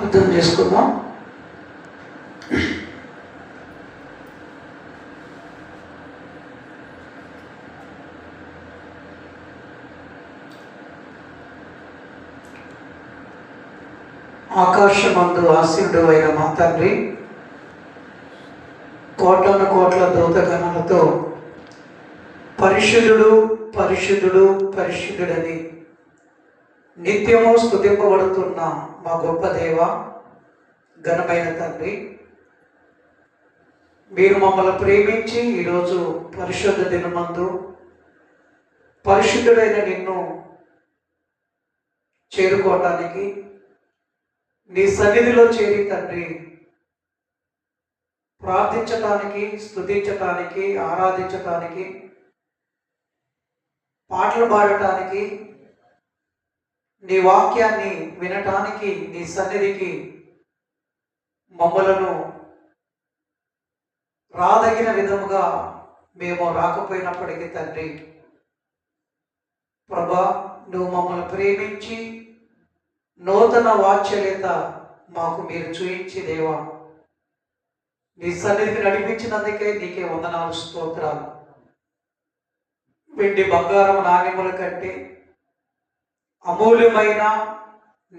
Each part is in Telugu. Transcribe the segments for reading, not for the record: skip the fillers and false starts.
అర్థం చేసుకుందాం. ఆకాశమందు ఆసీనుడు అయిన మా తండ్రి, కోటాను కోట్ల దూతగణాలతో పరిశుద్ధుడు పరిశుద్ధుడు పరిశుద్ధుడని నిత్యము స్తుతింపబడుతున్న మా గొప్ప దేవ, ఘనమైన తండ్రి, మీరు మమ్మల్ని ప్రేమించి ఈరోజు పరిశుద్ధ దినమందు పరిశుద్ధుడైన నిన్ను చేరుకోవటానికి నీ సన్నిధిలో చేరి తండ్రి ప్రార్థించటానికి, స్తుతించటానికి, ఆరాధించటానికి, పాటలు పాడటానికి, నీ వాక్యాన్ని వినటానికి నీ సన్నిధికి మమ్మలను రాదగిన విధముగా మేము రాకపోయినప్పటికీ తండ్రి, ప్రభా, నువ్వు మమ్మల్ని ప్రేమించి నూతన వాత్సల్యత మాకు మీరు చూయించి దేవా, నీ సన్నిధికి నడిపించినందుకే నీకే వందనాలు, స్తోత్రాలు. వెండి బంగారం నాణ్యముల కంటే అమూల్యమైన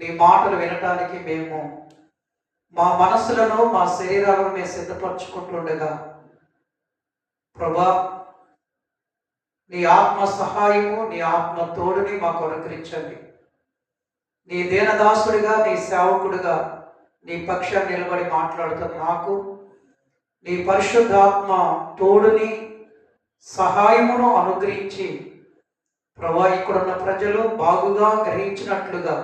నీ మాటలు వినటానికి మేము మా మనస్సులను, మా శరీరాలను మేము సిద్ధపరచుకుంటుండగా ప్రభా, నీ ఆత్మ సహాయము, నీ ఆత్మ తోడుని మాకు అనుగ్రహించండి. నీ దీనదాసుడిగా, నీ సేవకుడిగా నీ పక్షాన్ని నిలబడి మాట్లాడుతున్న నాకు నీ పరిశుద్ధాత్మ తోడుని, సహాయమును అనుగ్రహించి ప్రభా, ఇక్కడున్న ప్రజలు బాగుగా గ్రహించినట్లుగా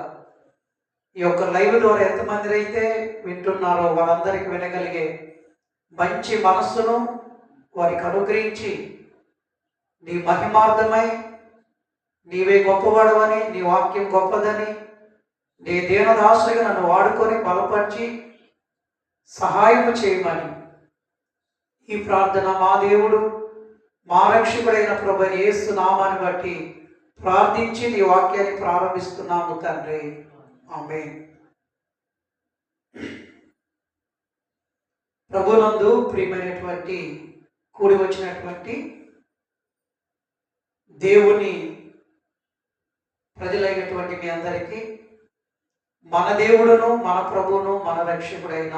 ఈ యొక్క లైవ్ ద్వారా ఎంతమంది అయితే వింటున్నారో వారందరికీ వినగలిగే మంచి మనస్సును వారికి అనుగ్రహించి నీ మహిమార్థమై నీవే గొప్పవాడవని, నీ వాక్యం గొప్పదని, నీ దీనదాసుగా నన్ను వాడుకొని బలపరిచి సహాయము చేయమని ఈ ప్రార్థన మా దేవుడు, మా రక్షకుడైన ప్రభువైన యేసు నామాన్ని బట్టి ప్రార్థించి నీ వాక్యాన్ని ప్రారంభిస్తున్నాము తండ్రి, ఆమేన్. ప్రభునందు ప్రియమైనటువంటి కూడి వచ్చినటువంటి దేవుని ప్రజలైనటువంటి మీ అందరికీ మన దేవుడును, మన ప్రభువును, మన రక్షకుడైన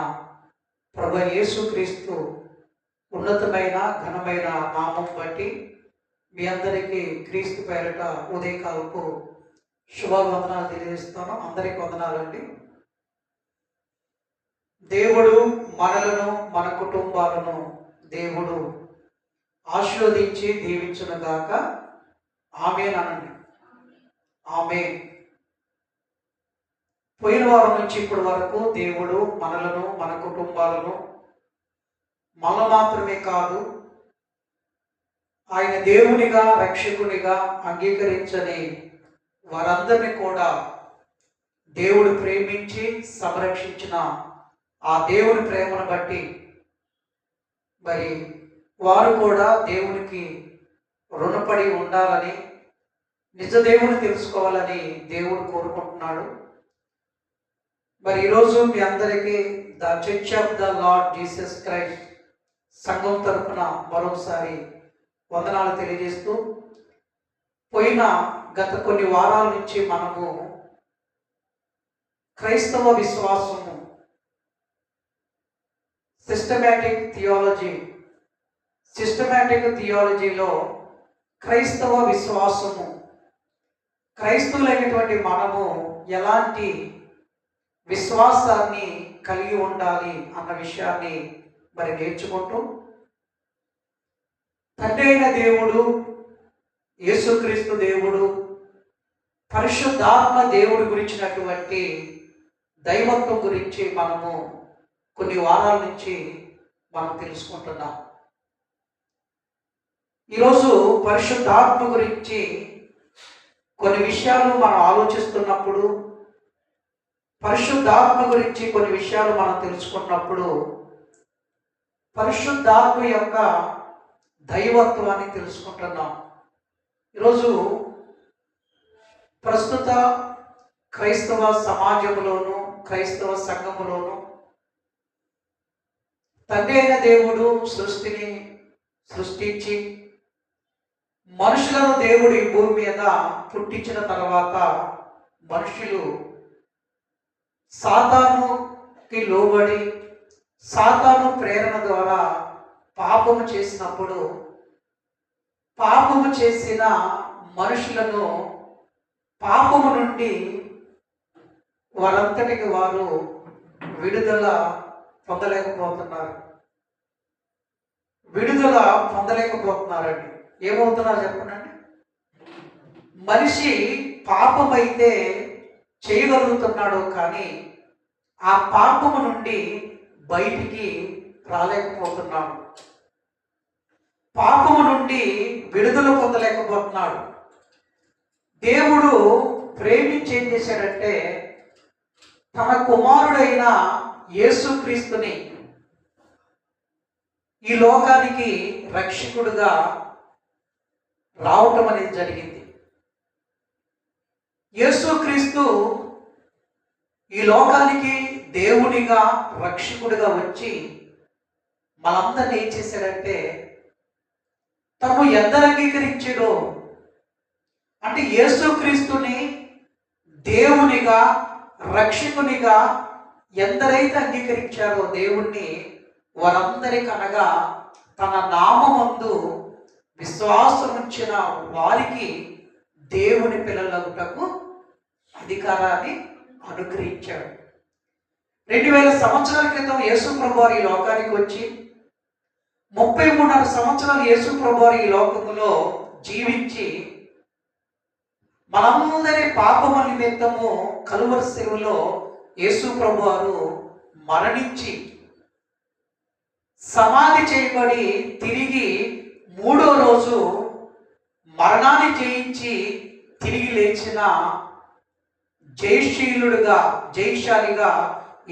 ప్రభువైన యేసుక్రీస్తు ఉన్నతమైన ఘనమైన నామం బట్టి మీ అందరికీ క్రీస్తు పేరిట ఉదయకాలపు శుభవందనాలు తెలియజేస్తాను. అందరికీ వందనాలండి. దేవుడు మనలను, మన కుటుంబాలను దేవుడు ఆశీర్వదించి దీవించును గాక. ఆమేన్ అనండి. ఆమేన్. పోయిన వారం నుంచి ఇప్పటి వరకు దేవుడు మనలను, మన కుటుంబాలను, మన మాత్రమే కాదు ఆయన దేవునిగా, రక్షకునిగా అంగీకరించని వారందరినీ కూడా దేవుడు ప్రేమించి సంరక్షించిన ఆ దేవుని ప్రేమను బట్టి మరి వారు కూడా దేవునికి రుణపడి ఉండాలని, నిజ దేవుని తెలుసుకోవాలని దేవుడు కోరుకుంటున్నాడు. మరి ఈరోజు మీ అందరికీ the church of the lord Jesus Christ సంఘం తరఫున మరొకసారి వందనాలు తెలియజేస్తూ, పోయిన గత కొన్ని వారాల నుంచి మనము క్రైస్తవ విశ్వాసము, సిస్టమాటిక్ థియాలజీలో క్రైస్తవ విశ్వాసము, క్రైస్తవులైనటువంటి మనము ఎలాంటి విశ్వాసాన్ని కలిగి ఉండాలి అన్న విషయాన్ని మరి నేర్చుకుంటూ, తండ్రి అయిన దేవుడు, యేసుక్రీస్తు దేవుడు, పరిశుద్ధాత్మ దేవుడి గురించినటువంటి దైవత్వం గురించి మనము కొన్ని వారాల నుంచి మనం తెలుసుకుంటున్నాం. ఈరోజు పరిశుద్ధాత్మ గురించి కొన్ని విషయాలు మనం ఆలోచిస్తున్నప్పుడు, పరిశుద్ధాత్మ గురించి కొన్ని విషయాలు మనం తెలుసుకున్నప్పుడు పరిశుద్ధాత్మ యొక్క దైవత్వాన్ని తెలుసుకుంటున్నాం. ఈరోజు ప్రస్తుత క్రైస్తవ సమాజంలోనూ క్రైస్తవ సంఘములోను తండ్రి అయిన దేవుడు సృష్టిని సృష్టించి మనుషులను దేవుడు ఈ భూమి మీద పుట్టించిన తర్వాత మనుషులు సాతానుకి లోబడి సాతాను ప్రేరణ ద్వారా పాపము చేసినప్పుడు పాపము చేసిన మనుషులను పాపము నుండి వారంతటికి వారు విడుదల పొందలేకపోతున్నారు. విడుదల పొందలేకపోతున్నారండి. ఏమవుతున్నారు చెప్పండి. మనిషి పాపమైతే చేయగలుగుతున్నాడు, కానీ ఆ పాపము నుండి బయటికి రాలేకపోతున్నాడు. పాపము నుండి విడుదల పొందలేకపోతున్నాడు. దేవుడు ప్రేమించి ఏం చేశాడంటే తన కుమారుడైన యేసుక్రీస్తుని ఈ లోకానికి రక్షకుడుగా రావటం అనేది జరిగింది. యేసుక్రీస్తు ఈ లోకానికి దేవునిగా రక్షకుడిగా వచ్చి మనందరినీ ఏం చేశాడంటే తను ఎందరు అంగీకరించాడో, అంటే యేసుక్రీస్తుని దేవునిగా రక్షకునిగా ఎందరైతే అంగీకరించారో దేవుణ్ణి, వారందరికనగా తన నామమందు విశ్వాసం ఉంచిన వారికి దేవుని పిల్లలగుటకు అధికారాన్ని అనుగ్రహించాడు. 2000 సంవత్సరాల క్రితం యేసు ప్రభువారు ఈ లోకానికి వచ్చి 33.5 సంవత్సరాలు యేసు ప్రభువారు ఈ లోకములో జీవించి మనందరి పాపము నిమిత్తము కలువరి శిలువలో యేసు ప్రభువారు మరణించి సమాధి చేయబడి తిరిగి 3వ రోజు మరణాన్ని జయించి తిరిగి లేచిన జయశాలిగా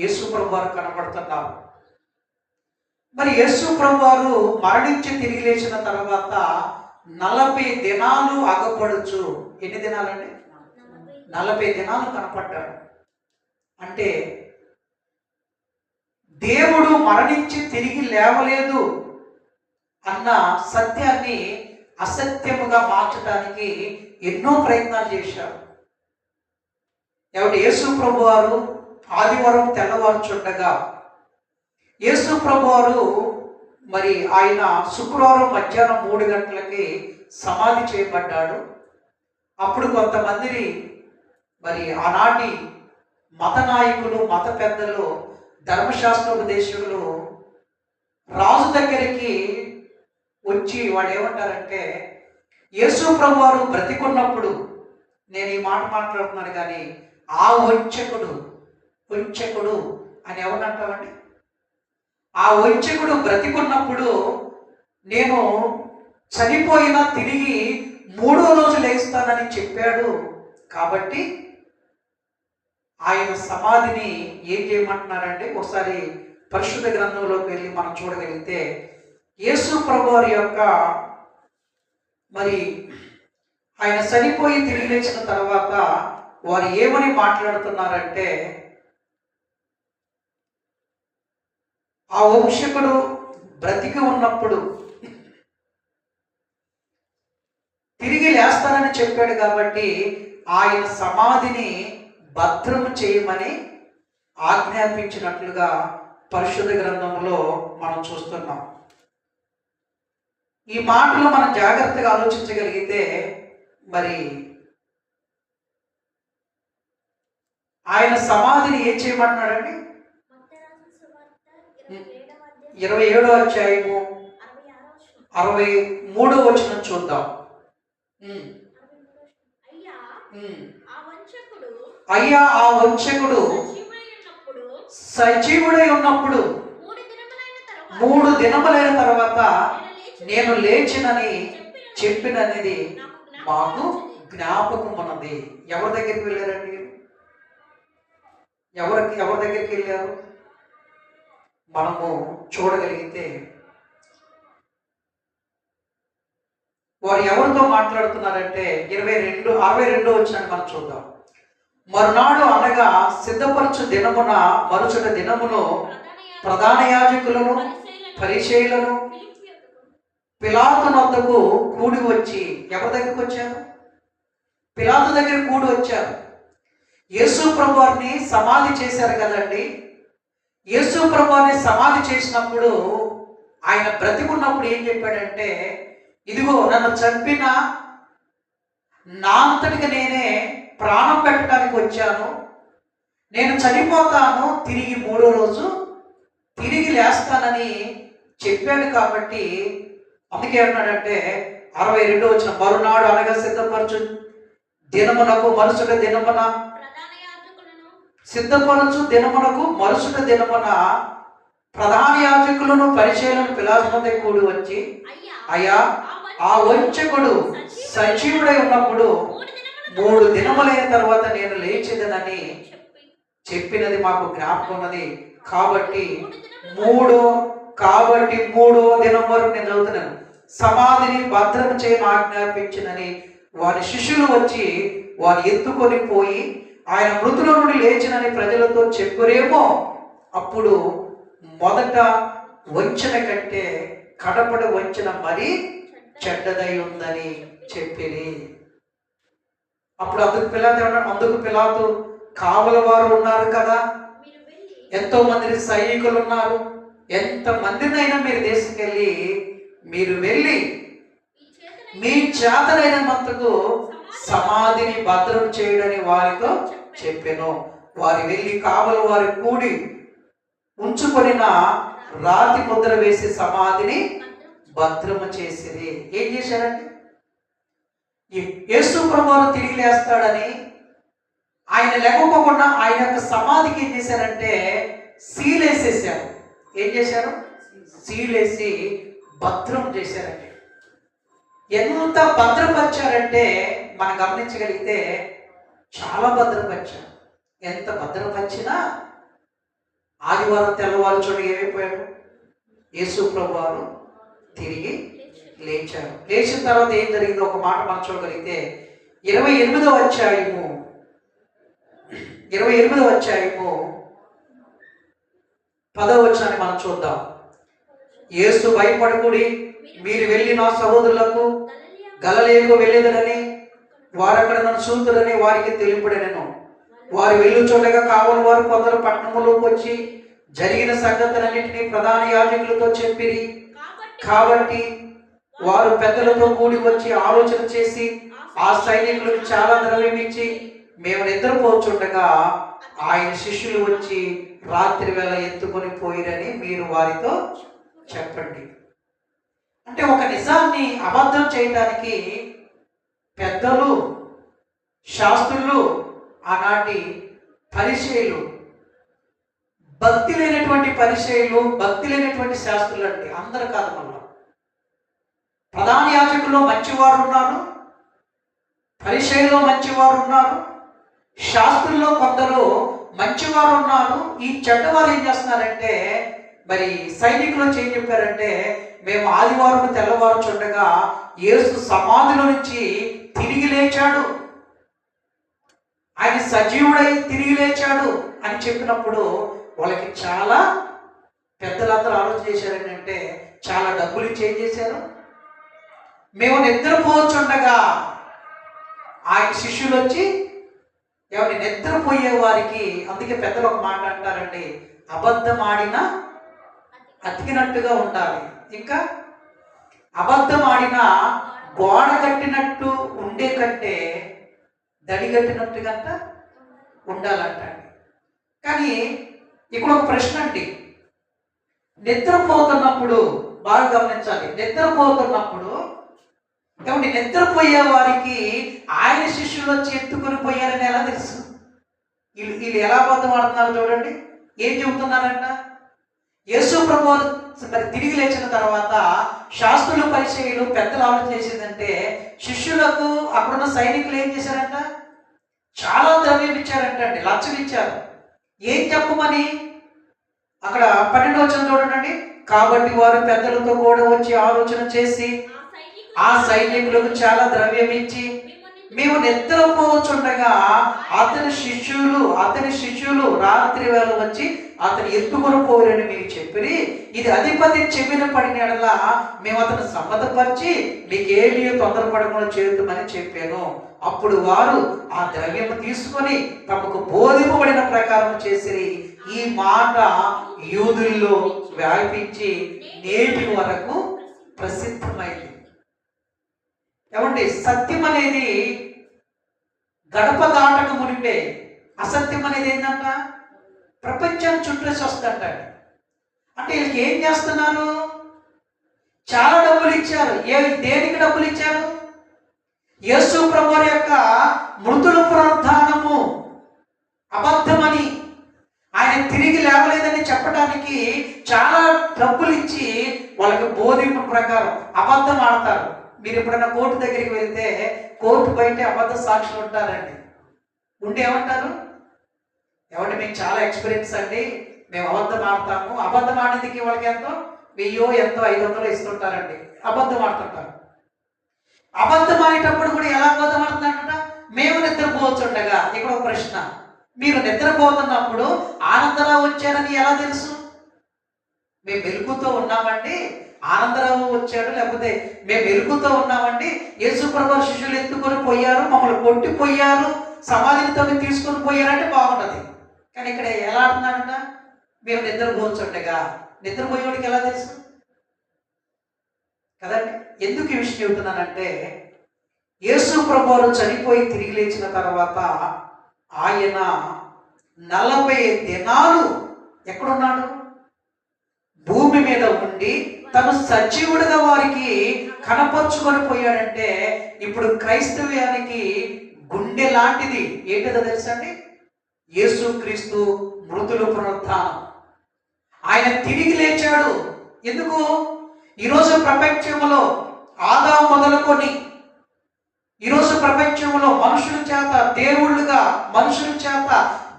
యేసు ప్రభువారు కనబడుతున్నారు. మరి యేసు ప్రభువారు మరణించి తిరిగి లేచిన తర్వాత 40 దినాలు ఆగపడుచు, ఎన్ని దినాలండి? 40 దినాలు కనపడ్డాడు. అంటే దేవుడు మరణించి తిరిగి లేవలేదు అన్న సత్యాన్ని అసత్యముగా మార్చడానికి ఎన్నో ప్రయత్నాలు చేశారు. యేసు ప్రభువారు ఆదివారం తెల్లవారుచుండగా యేసు ప్రభువారు మరి ఆయన శుక్రవారం మధ్యాహ్నం 3 గంటలకి సమాధి చేయబడ్డాడు. అప్పుడు కొంతమందిని మరి ఆనాటి మత నాయకులు, మత పెద్దలు, ధర్మశాస్త్రోపదేశకులు రాజు దగ్గరికి వచ్చి వాళ్ళు ఏమంటారంటే యేసు ప్రభువారు బ్రతికున్నప్పుడు, నేను ఈ మాట మాట్లాడుతున్నాను కానీ ఆ వంచకుడు అని ఎవరంటామండి? ఆ వంచకుడు బ్రతికున్నప్పుడు నేను చనిపోయినా తిరిగి 3వ రోజు లేస్తానని చెప్పాడు. కాబట్టి ఆయన సమాధిని ఏం చేయమంటున్నారంటే, ఒకసారి పరిశుద్ధ గ్రంథంలోకి వెళ్ళి మనం చూడగలిగితే యేసు ప్రభువారి యొక్క మరి ఆయన చనిపోయి తిరిగి లేచిన తర్వాత వారు ఏమని మాట్లాడుతున్నారంటే, ఆ వంశకుడు బ్రతికి ఉన్నప్పుడు తిరిగి లేస్తానని చెప్పాడు కాబట్టి ఆయన సమాధిని భద్రము చేయమని ఆజ్ఞాపించినట్లుగా పరిశుద్ధ గ్రంథంలో మనం చూస్తున్నాం. ఈ మాటలు మనం జాగ్రత్తగా ఆలోచించగలిగితే మరి ఆయన సమాధిని ఏం చేయమంటున్నాడండి? 27వ అధ్యాయము 63వ వచనం చూద్దాం. అయ్యా ఆ వంచకుడు సజీవుడై ఉన్నప్పుడు 3 దినములైన తర్వాత నేను లేచినని చెప్పినది మాకు జ్ఞాపకం ఉన్నది. ఎవరి దగ్గరికి వెళ్ళారండి? ఎవరి దగ్గరికి వెళ్ళారు? మనము చూడగలిగితే వారు ఎవరితో మాట్లాడుతున్నారంటే 62 62 వచ్చినట్టు మనం చూద్దాం. మరునాడు అనగా సిద్ధపరచు దినమున మరుసట దినమును ప్రధాన యాజకులను పరిచయులను పిలాతు వద్దకు కూడి వచ్చి, ఎవరి దగ్గరికి వచ్చారు? పిలాతు దగ్గర కూడి వచ్చారు. యేసు ప్రభువారిని సమాధి చేశారు కదండి. యేసు ప్రభువారిని సమాధి చేసినప్పుడు ఆయన బ్రతికున్నప్పుడు ఏం చెప్పాడంటే, ఇదిగో నన్ను చంపిన నా అంతటికి నేనే ప్రాణం పెట్టడానికి వచ్చాను, నేను చనిపోతాను, తిరిగి మూడో రోజు తిరిగి లేస్తానని చెప్పాడు. కాబట్టి అందుకే అన్నాడంటే 62 వచ్చిన మరునాడు అనగా సిద్ధపరచు దినమునకు మరుసట దినమున సిద్ధపరచు దినమునకు మరుసట దినమున ప్రధాన యాజకులను పరిచయులను పిలాతు వద్ద కూడి వచ్చి, అయ్యా ఆ వంచకుడు సజీవుడై ఉన్నప్పుడు 3 దినములైన తర్వాత నేను లేచేదనని చెప్పినది మాకు జ్ఞాపకం ఉన్నది. కాబట్టి మూడో దినం వరకు నేను చదువుతున్నాను. సమాధిని భద్రం చేయని ఆజ్ఞాపించినని వారి శిష్యులు వచ్చి వారు ఎత్తుకొని పోయి ఆయన మృతుల నుండి లేచినని ప్రజలతో చెప్పురేమో. అప్పుడు మొదట వంచన కంటే కడపడ వంచన మరీ చెడ్డదై ఉందని చెప్పిరి. అప్పుడు అందుకు పిలాతు కావల వారు ఉన్నారు కదా, ఎంతో మంది సైనికులు ఉన్నారు, ఎంత మందినైనా మీరు తీసుకెళ్ళి మీరు వెళ్ళి మీ చేతనైనంతకు సమాధిని భద్రం చేయడని వారితో చెప్పాను. వారు వెళ్ళి కావల వారి కూడి ఉంచుకొనిన రాతి ముద్ర వేసి సమాధిని భద్రము చేసిరి. ఏం చేశారండి? యేసు ప్రభువు తిరిగి లేస్తాడని ఆయన లేకపోకుండా ఆయన యొక్క సమాధికి ఏం చేశారంటే సీలేసేసారు. ఏం చేశారు? సీలేసి భద్రం చేశారండి. ఎంత భద్రపరిచారంటే మనం గమనించగలిగితే చాలా భద్రపరిచారు. ఎంత భద్రపరిచినా ఆదివారం తెల్లవారు చూడ ఏమైపోయాడు? యేసు ప్రభువారు తిరిగి లేచారు. లేచిన తర్వాత ఏం జరిగిందో ఒక మాట మనం చూడగలిగితే 28వ అధ్యాయము 10వ వచనాన్ని మనం చూద్దాం. యేసు భయపడకుడి, మీరు వెళ్ళి నా సహోదరులకు గలిలయకు వెళ్ళేదనని వారక్కడ నన్ను చూతురని వారికి తెలుపుడెను. వారు వెళ్ళుచుండగా కావలి వారు కొందరు పట్టణంలోకి వచ్చి జరిగిన సంగతులన్నింటినీ ప్రధాన యాజకులతో చెప్పిరి. కాబట్టి వారు పెద్దలతో కూడి వచ్చి ఆలోచన చేసి ఆ సైనికులకు చాలా ద్రవ్యం ఇచ్చి మేము నిద్రపోచుండగా ఆయన శిష్యులు వచ్చి రాత్రి వేళ ఎత్తుకొని పోయిరని మీరు వారితో చెప్పండి. అంటే ఒక నిజాన్ని అబద్ధం చేయడానికి పెద్దలు, శాస్త్రులు, ఆనాటి పరిచయులు, భక్తి లేనటువంటి పరిచయులు, భక్తి లేనటువంటి శాస్త్రులు అంటే అందరు కాదు. మళ్ళా ప్రధాన యాజకుల్లో మంచివారు ఉన్నారు, పరిచయుల్లో మంచివారు ఉన్నారు, శాస్త్రుల్లో కొందరు మంచివారు ఉన్నారు. ఈ చెడ్డవారు ఏం చేస్తున్నారంటే మరి సైనికులు ఏం చెప్పారంటే మేము ఆదివారం తెల్లవారు చుండగా యేసు సమాధిలో నుంచి తిరిగి లేచాడు, ఆయన సజీవుడై తిరిగి లేచాడు అని చెప్పినప్పుడు వాళ్ళకి చాలా పెద్దలందరూ ఆలోచన చేశారు ఏంటంటే చాలా డబ్బులు ఇచ్చి ఏం చేశారు? మేము నిద్రపోచుండగా ఆయన శిష్యులు వచ్చి ఎవరి నిద్రపోయే వారికి, అందుకే పెద్దలు ఒక మాట అంటారండి, అబద్ధం ఆడినా అతికినట్టుగా ఉండాలి, ఇంకా అబద్ధం ఆడినా గోడ కట్టినట్టు ఉండే కంటే దడి కట్టినట్టుగా ఉండాలంట. కానీ ఇక్కడ ఒక ప్రశ్న అండి, నిద్రపోతున్నప్పుడు బాగా గమనించాలి, నిద్రపోతున్నప్పుడు కాబట్టి నిద్రపోయే వారికి ఆయన శిష్యులు వచ్చి ఎత్తుకొని పోయారని ఎలా తెలుసు? వీళ్ళు ఎలా అబద్ధం ఆడుతున్నారు చూడండి. ఏం చెబుతున్నారంట? యేసు ప్రభువు మరి తిరిగి లేచిన తర్వాత శాస్త్రులు, పరిచయులు, పెద్దలు ఆలోచన చేసిందంటే శిష్యులకు అక్కడున్న సైనికులు ఏం చేశారంట? చాలా ద్రవ్యం ఇచ్చారంట అండి, లక్షలు ఇచ్చారు. ఏం చెప్పమని? అక్కడ 12వ వచనం చూడండి. కాబట్టి వారు పెద్దలతో కూడా వచ్చి ఆలోచన చేసి ఆ సైనికులకు చాలా ద్రవ్యం ఇచ్చి మేము నిద్రపోవచ్చుండగా అతని శిష్యులు రాత్రి వేళ వచ్చి అతను ఎత్తుకొని పోరని మీరు చెప్పి, ఇది అధిపతి చెవిన పడిన ఎడలా మేము అతను సమ్మతపరిచి మీకేమీ తొందరపడకుండా చేద్దామని చెప్పాను. అప్పుడు వారు ఆ ద్రవ్యము తీసుకొని తమకు బోధింపబడిన ప్రకారం చేసి ఈ మాట యూదుల్లో వ్యాపించి నేటి వరకు ప్రసిద్ధమైంది. ఏమండి, సత్యం అనేది గడప దాటక మునిపే, అసత్యం అనేది ఏంటంట ప్రపంచాన్ని చుట్టేసి వస్తుంటాడు. అంటే వీళ్ళకి ఏం చేస్తున్నారు? చాలా డబ్బులు ఇచ్చారు. దేనికి డబ్బులు ఇచ్చారు? యేసు ప్రభువు యొక్క మృతుల పునరుద్ధానము అబద్ధమని, ఆయన తిరిగి లేవలేదని చెప్పడానికి చాలా డబ్బులు ఇచ్చి వాళ్ళకి బోధింపు ప్రకారం అబద్ధం ఆడతారు. మీరు ఎప్పుడైనా కోర్టు దగ్గరికి వెళ్తే కోర్టు బయట అబద్ధ సాక్షులు ఉంటారండి. ఉండి ఏమంటారు? ఏమంటే మేము చాలా ఎక్స్పీరియన్స్ అండి, మేము అబద్ధం ఆడతాము. అబద్ధం ఆడేందుకు వాళ్ళకి ఎంతో 1000 ఎంతో 500 ఇస్తుంటారండి. అబద్ధం ఆడుతుంటారు. అబద్ధం ఆడేటప్పుడు కూడా ఎలా అబద్ధం ఆడుతున్నారంట? మేము నిద్రపోవచ్చుండగా. ఇక్కడ ఒక ప్రశ్న, మీరు నిద్రపోతున్నప్పుడు ఆనందరావు వచ్చారని ఎలా తెలుసు? మేము వెలుగుతో ఉన్నామండి, ఆనందరావు వచ్చాడు, లేకపోతే మేము వెలుగుతో ఉన్నామండి, యేసు ప్రభువు శిష్యులు ఎత్తుకొని పోయారు, మమ్మల్ని కొట్టిపోయారు, సమాధితో తీసుకొని పోయారంటే బాగుంటుంది. కానీ ఇక్కడ ఎలా అంటున్నాడంట? మేము నిద్రపోవచ్చుండగా. నిద్రపోయేవాడికి ఎలా తెలుసు కదండి? ఎందుకు ఈ విషయం చెబుతున్నానంటే, యేసు ప్రభువు చనిపోయి తిరిగి లేచిన తర్వాత ఆయన 40 దినాలు ఎక్కడున్నాడు? భూమి మీద ఉండి తను సజీవుడిగా వారికి కనపరుచుకొని పోయాడంటే, ఇప్పుడు క్రైస్తవ్యానికి గుండె లాంటిది ఏంటిదో తెలుసండి? యేసుక్రీస్తు మృతుల పునరుద్ధానం. ఆయన తిరిగి లేచాడు. ఎందుకు? ఈరోజు ప్రపంచంలో ఆదాము మొదలుకొని ఈరోజు ప్రపంచంలో మనుషుల చేత దేవుళ్ళుగా, మనుషుల చేత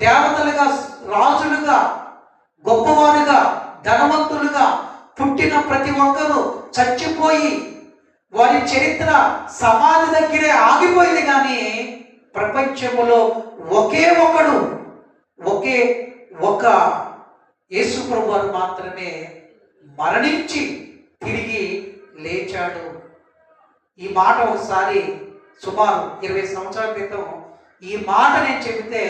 దేవతలుగా, రాజులుగా, గొప్పవారుగా, ధనవంతులుగా పుట్టిన ప్రతి ఒక్కరూ చచ్చిపోయి వారి చరిత్ర సమాధి దగ్గరే ఆగిపోయింది. కానీ ప్రపంచంలో ఒకే ఒక యేసు ప్రభువు మాత్రమే మరణించి తిరిగి లేచాడు. ఈ మాట ఒకసారి సుమారు 20 సంవత్సరాల క్రితం ఈ మాట నేను చెబితే,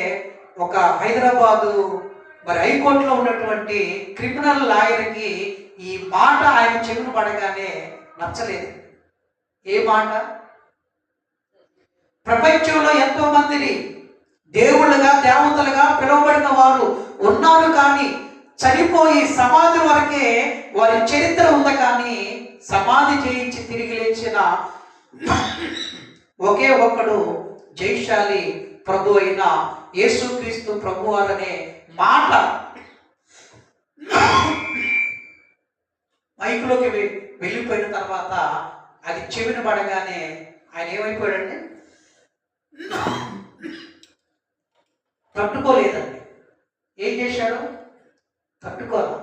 ఒక హైదరాబాదు హైకోర్టులో ఉన్నటువంటి క్రిమినల్ లాయర్కి ఈ మాట ఆయన చెవిన పడగానే నచ్చలేదు. ఏ మాట? ప్రపంచంలో ఎంతో మందిని దేవుళ్ళుగా, దేవతలుగా పిలువబడిన వారు ఉన్నారు, కానీ చనిపోయి సమాధి వరకే వారి చరిత్ర ఉంది. కానీ సమాధి చేయించి తిరిగి లేచిన ఒకే ఒక్కడు జయశాలి ప్రభు అయిన యేసుక్రీస్తు ప్రభువారనే మాట మైకులోకి వెళ్ళిపోయిన తర్వాత అది చెవిన పడగానే ఆయన ఏమైపోయాడండి? తట్టుకోలేదండి. ఏం చేశాడు? తట్టుకోరా.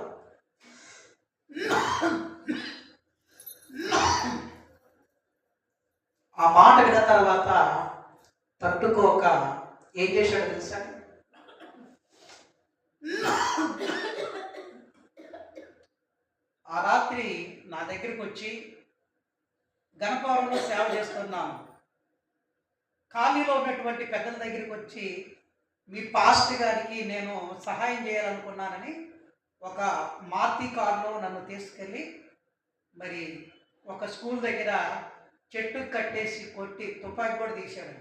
ఆ మాట విన్న తర్వాత తట్టుకోక ఏం చేశాడో తెలుసా? ఆ రాత్రి నా దగ్గరికి వచ్చి, గణపవరంలో సేవ చేస్తున్నాను, కాలనీలో ఉన్నటువంటి పెద్దల దగ్గరికి వచ్చి, మీ పాస్టర్ గారికి నేను సహాయం చేయాలనుకున్నానని ఒక మారుతి కారులో నన్ను తీసుకెళ్ళి మరి ఒక స్కూల్ దగ్గర చెట్టు కట్టేసి కొట్టి తుపాకీ కూడా తీశాడు.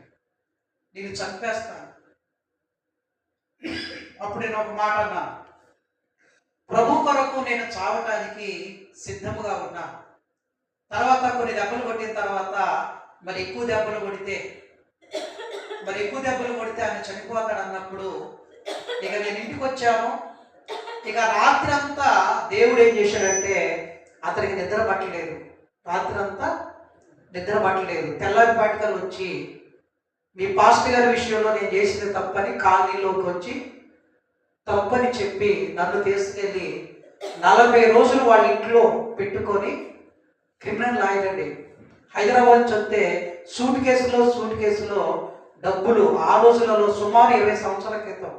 నేను చంపేస్తాను. అప్పుడు నేను ఒక మాట అన్నాను, ప్రభు కొరకు నేను చావటానికి సిద్ధముగా ఉన్నాను. తర్వాత కొన్ని దెబ్బలు కొట్టిన తర్వాత మరి ఎక్కువ దెబ్బలు కొడితే ఆయన చనిపోతాడు అన్నప్పుడు ఇక నేను ఇంటికి వచ్చాను. ఇక రాత్రి అంతా దేవుడు ఏం చేశాడంటే, అతనికి నిద్ర పట్టలేదు. రాత్రి అంతా నిద్ర పట్టలేదు. తెల్లారిపాటికలు వచ్చి, మీ పాస్టర్ గారి విషయంలో నేను చేసిన తప్పని కాలనీలోకి వచ్చి తప్పని చెప్పి నన్ను తీసుకెళ్ళి 40 రోజులు వాళ్ళ ఇంట్లో పెట్టుకొని, క్రిమినల్ లాయర్ అండి, హైదరాబాద్ నుంచి వస్తే సూట్ కేసులో డబ్బులు ఆ రోజులలో సుమారు 20 సంవత్సరాల క్రితం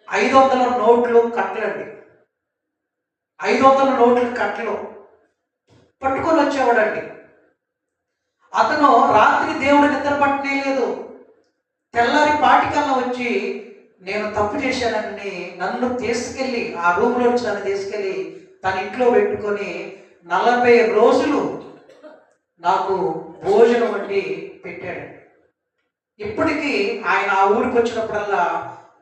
500 నోట్లు కట్టలండి. 500 నోట్లు కట్టలు పట్టుకొని వచ్చేవాడండి. అతను రాత్రి దేవుడు నిద్ర పట్టనే లేదు. తెల్లారి పాటికల్లా వచ్చి నేను తప్పు చేశానని నన్ను తీసుకెళ్ళి ఆ రూమ్లో వచ్చి నన్ను తీసుకెళ్ళి తన ఇంట్లో పెట్టుకొని 40 రోజులు నాకు భోజనం వండి పెట్టాడండి. ఇప్పటికీ ఆయన ఆ ఊరికి వచ్చినప్పుడల్లా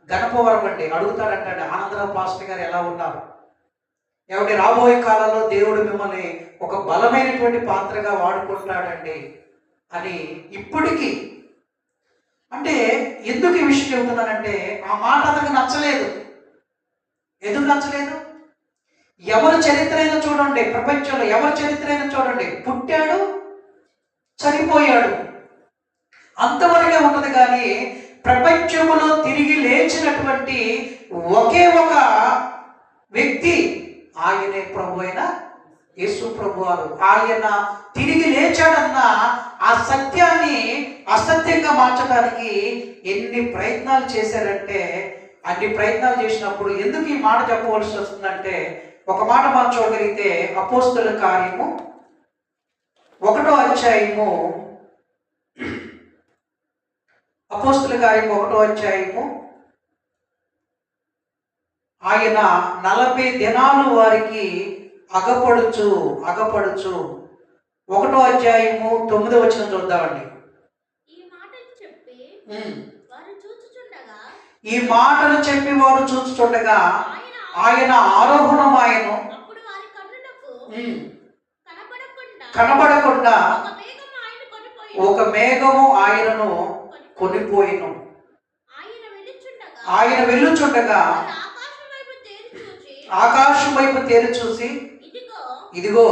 గణపవరం అండి అడుగుతాడంటాడు, ఆనందరావు పాస్టర్ గారు ఎలా ఉన్నారు, ఎవరి రాబోయే కాలంలో దేవుడు మిమ్మల్ని ఒక బలమైనటువంటి పాత్రగా వాడుకుంటాడండి అని ఇప్పటికీ. అంటే ఎందుకు ఈ విషయం చెబుతున్నానంటే ఆ మాట అతనికి నచ్చలేదు. ఎందుకు నచ్చలేదు? ఎవరి చరిత్ర అయినా చూడండి, ప్రపంచంలో ఎవరి చరిత్ర అయినా చూడండి, పుట్టాడు చనిపోయాడు అంతవరకే ఉంటుంది. కానీ ప్రపంచంలో తిరిగి లేచినటువంటి ఒకే ఒక వ్యక్తి ఆయనే ప్రభు అయిన యేసు ప్రభు వారు. ఆయన తిరిగి లేచాడన్న ఆ సత్యాన్ని అసత్యంగా మార్చడానికి ఎన్ని ప్రయత్నాలు చేశారంటే అన్ని ప్రయత్నాలు చేసినప్పుడు ఎందుకు ఈ మాట చెప్పవలసి వస్తుందంటే ఒక మాట మనం చూడగలిగితే అపోస్తలుల కార్యము 1వ అధ్యాయము అపోస్తలుల కార్యము 1వ అధ్యాయము ఆయన 40 దినాలు వారికి అగపడుచు 1వ అధ్యాయము 9వ వచనం చూద్దామండి. ఈ మాటలు చెప్పి వారు చూచుచుండగా ఆయన ఆరోహణమాయను, కనబడకుండా ఒక మేఘము ఆయనను కొనిపోయిను. ఆయన వెళ్ళుచుండగా ఆకాశం వైపు తేరి చూసి ఇదిగో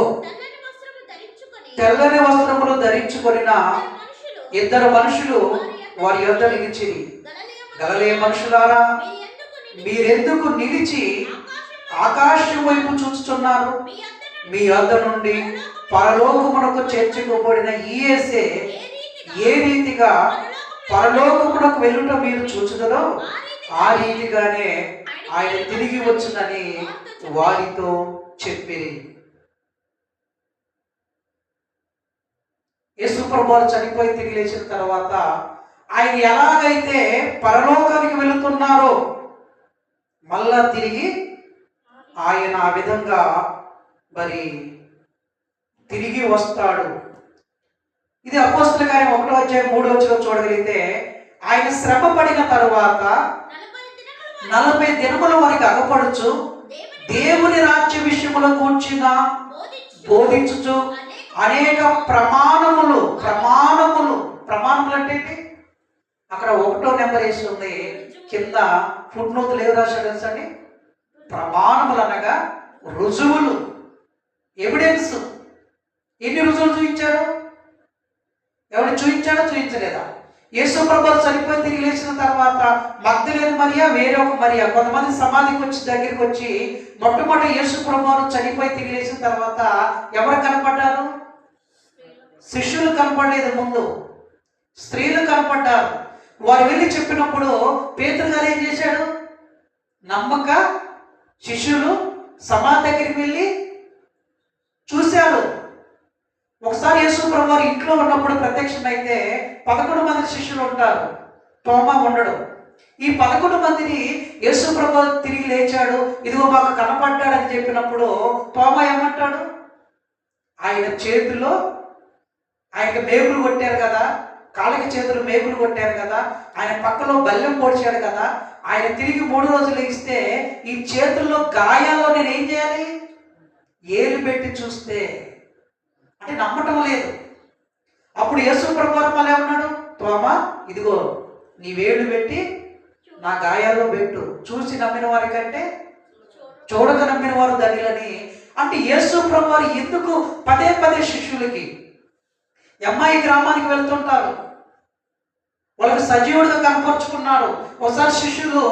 తెల్లని వస్త్రములు ధరించుకొనిన 2 మనుషులు వారి యొద్ద నిలిచిరి. గలిలయ మనుషులారా, మీరెందుకు నిలిచి ఆకాశం వైపు చూస్తున్నారు? మీ యొద్ద నుండి పరలోకమునకు చేర్చుకోబడిన ఈ యేసే ఏ రీతిగా పరలోకమునకు వెళ్ళుట మీరు చూచుదరో ఆ రీతిగానే ఆయన తిరిగి వచ్చునని వారితో చెప్పిరి. యేసు ప్రభువు చనిపోయి తిరిగి లేచిన తర్వాత ఆయన ఎలాగైతే పరలోకానికి వెళుతున్నారో మళ్ళా తిరిగి ఆయన ఆ విధంగా మరి తిరిగి వస్తాడు. ఇది అపోస్తలుల కార్యం 1వ అధ్యాయం 3వ వచనం చూడగలిగితే ఆయన శ్రమ పడిన తరువాత 40 దినముల వరకు అగపడుచు దేవుని రాజ్య విషయముల కూర్చిన బోధించుచు అనేక ప్రమాణములు అంటే అక్కడ 1వ నెంబర్ వేసి ఉంది, కింద ఫుట్నోతులు ఏవి రాశాడు తెలుసండి? ప్రమాణములు అనగా రుజువులు, ఎవిడెన్స్. ఎన్ని రుజువులు చూపించాడు? ఎవరు చూపించాడో చూపించలేదా? యేసు ప్రభువు చనిపోయి తిరిగి లేచిన తర్వాత మగ్దలేని మరియా, వేరే ఒక మరియా, కొంతమంది సమాధికి వచ్చి దగ్గరికి వచ్చి మొట్టమొదటి యేసు ప్రభువు చనిపోయి తిరిగి లేచిన తర్వాత ఎవరు కనపడ్డారు? శిష్యులు కనపడలేదు, ముందు స్త్రీలు కనపడ్డారు. వారు వెళ్ళి చెప్పినప్పుడు పేతురు గారు ఏం చేశాడు? నమ్మక శిష్యులు సమాధి దగ్గరికి వెళ్ళి చూశారు. ఒకసారి యేసు ప్రభు వారు ఇంట్లో ఉన్నప్పుడు ప్రత్యక్షమైతే 11 మంది శిష్యులు ఉంటారు, తోమా ఉండడు. ఈ 11 మందిని యేసు ప్రభు తిరిగి లేచాడు, ఇదిగో మాకు కనపడ్డాడు అని చెప్పినప్పుడు తోమా ఏమంటాడు? ఆయన చేతిలో ఆయనకి మేకులు కొట్టారు కదా, కాళ్ళకి చేతులు మేకులు కొట్టారు కదా, ఆయన పక్కలో బల్లెం పొడిచాడు కదా, ఆయన తిరిగి 3 రోజులు ఇస్తే ఈ చేతుల్లో గాయాల్లో నేను ఏం చేయాలి? ఏలు పెట్టి చూస్తే అంటే నమ్మటం లేదు. అప్పుడు యేసు ప్రభువు మళ్ళీ ఏమన్నాడు? తోమా, ఇదిగో నీ వేలు పెట్టి నా గాయాల్లో పెట్టు, చూసి నమ్మిన వారి కంటే చూడక నమ్మిన వారు ధన్యులని. అంటే యేసు ప్రభువు వారు ఎందుకు పదే శిష్యులకి అమ్మాయి గ్రామానికి వెళ్తుంటారు, వాళ్ళకి సజీవుడిగా కనపరుచుకున్నారు. ఒకసారి శిష్యులు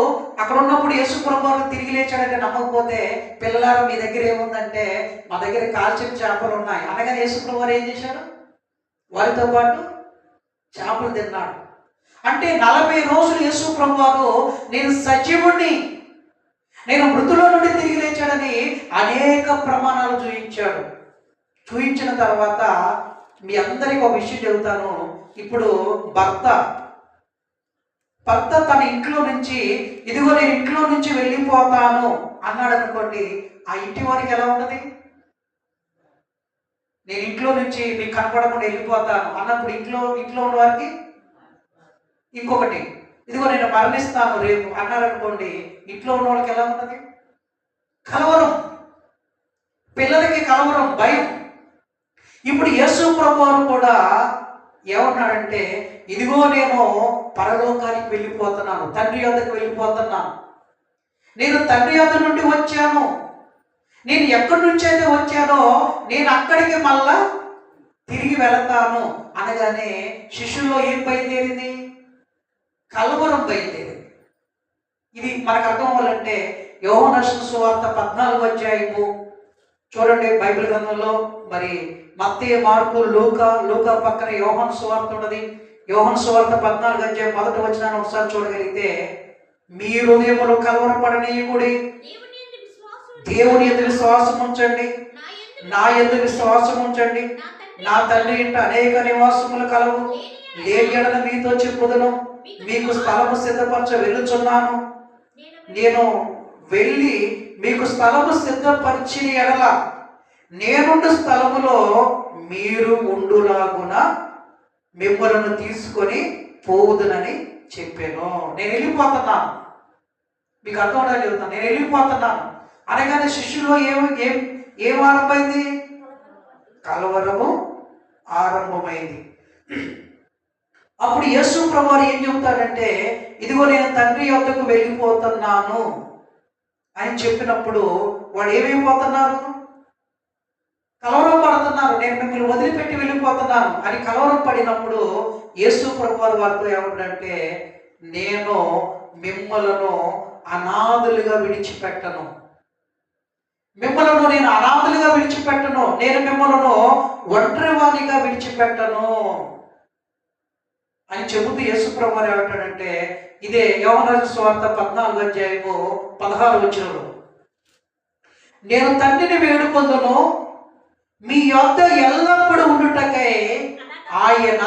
అక్కడ ఉన్నప్పుడు యేసు ప్రభువు తిరిగి లేచాడంటే నమ్మకపోతే, పిల్లలారా మీ దగ్గర ఏముందంటే మా దగ్గర కాల్చిన చేపలు ఉన్నాయి అనగానే యేసు ప్రభువు ఏం చేశారు? వారితో పాటు చేపలు తిన్నాడు. అంటే 40 రోజులు యేసు ప్రభువారు నేను సజీవుణ్ణి, నేను మృతుల నుండి తిరిగి లేచాడని అనేక ప్రమాణాలు చూయించాడు. చూయించిన తర్వాత మీ అందరికీ ఒక విషయం చెబుతాను. ఇప్పుడు భర్త తన ఇంట్లో నుంచి, ఇదిగో నేను ఇంట్లో నుంచి వెళ్ళిపోతాను అన్నాడు అనుకోండి, ఆ ఇంటి వారికి ఎలా ఉంటుంది? నేను ఇంట్లో నుంచి మీకు కనపడకుండా వెళ్ళిపోతాను అన్నప్పుడు ఇంట్లో ఉన్న వారికి ఇంకొకటి, ఇదిగో నేను మరణిస్తాను రేపు అన్నారనుకోండి, ఇంట్లో ఉన్న వాళ్ళకి ఎలా ఉంటుంది? కలవరం, పిల్లలకి కలవరం, భయం. ఇప్పుడు యేసు ప్రభువారు కూడా ఏమన్నాడంటే, ఇదిగో నేను పరలోకానికి వెళ్ళిపోతున్నాను, తండ్రి యొద్దకు వెళ్ళిపోతున్నాను, నేను తండ్రి యొద్ద నుండి వచ్చాను, నేను ఎక్కడి నుంచి అయితే వచ్చానో నేను అక్కడికి మళ్ళా తిరిగి వెళతాను అనగానే శిష్యుల్లో ఏం బయలుదేరింది? కలవరం బయలుదేరింది. ఇది మనకు అర్థం అవ్వాలంటే యోహాను రాసిన సువార్త 14వ అధ్యాయము చూడండి. బైబిల్ గ్రంథంలో మరి మత్తయి, మార్కు, లూకా పక్కన యోహాను సువార్త ఉన్నది. యోహాను సువార్త 14వ అధ్యాయం 1వ వచనాన్ని ఒకసారి చూడగలిగితే, మీ హృదయములు కలవరపడనీయకుడి, దేవుని యందు విశ్వాసం ఉంచండి, నా యందు విశ్వాసం ఉంచండి, నా తండ్రి ఇంట అనేక నివాసములు కలవు, లేని యెడల మీతో చెప్పుదును, మీకు స్థలము సిద్ధపరచ వెళ్ళుచున్నాను, నేను వెళ్ళి మీకు స్థలము సిద్ధపరిచిన ఎడల నేనుండు స్థలములో మీరు ఉండులాగున మిమ్మలను తీసుకొని పోవుదునని చెప్పాను. నేను వెళ్ళిపోతున్నాను, మీకు అర్థం అవడానికి చెబుతాను, నేను వెళ్ళిపోతున్నాను అనగానే శిష్యులో ఏం ఆరంభమైంది? కలవరము ఆరంభమైంది. అప్పుడు యేసు ప్రభువారు ఏం చెబుతాడంటే, ఇదిగో నేను తండ్రి యొద్దకు వెళ్ళిపోతున్నాను అని చెప్పినప్పుడు వాడు ఏమైపోతున్నారు? కలవరం పడుతున్నారు. నేను మిమ్మల్ని వదిలిపెట్టి వెళ్ళిపోతున్నాను అని కలవరం పడినప్పుడు యేసు ప్రభువారు వారితో ఏమంటాడంటే, నేను మిమ్మలను అనాథులుగా విడిచిపెట్టను, మిమ్మలను నేను అనాథులుగా విడిచిపెట్టను, నేను మిమ్మలను ఒంటరివాణిగా విడిచిపెట్టను అని చెబుతూ యేసు ప్రభువారు ఏమంటాడంటే, ఇదే యోహాను రాసిన సువార్త 14వ అధ్యాయము 16వ వచనంలో, నేను తండ్రిని వేడుకొందును, మీ యొద్ద ఎల్లప్పుడూ ఉండుటకై ఆయన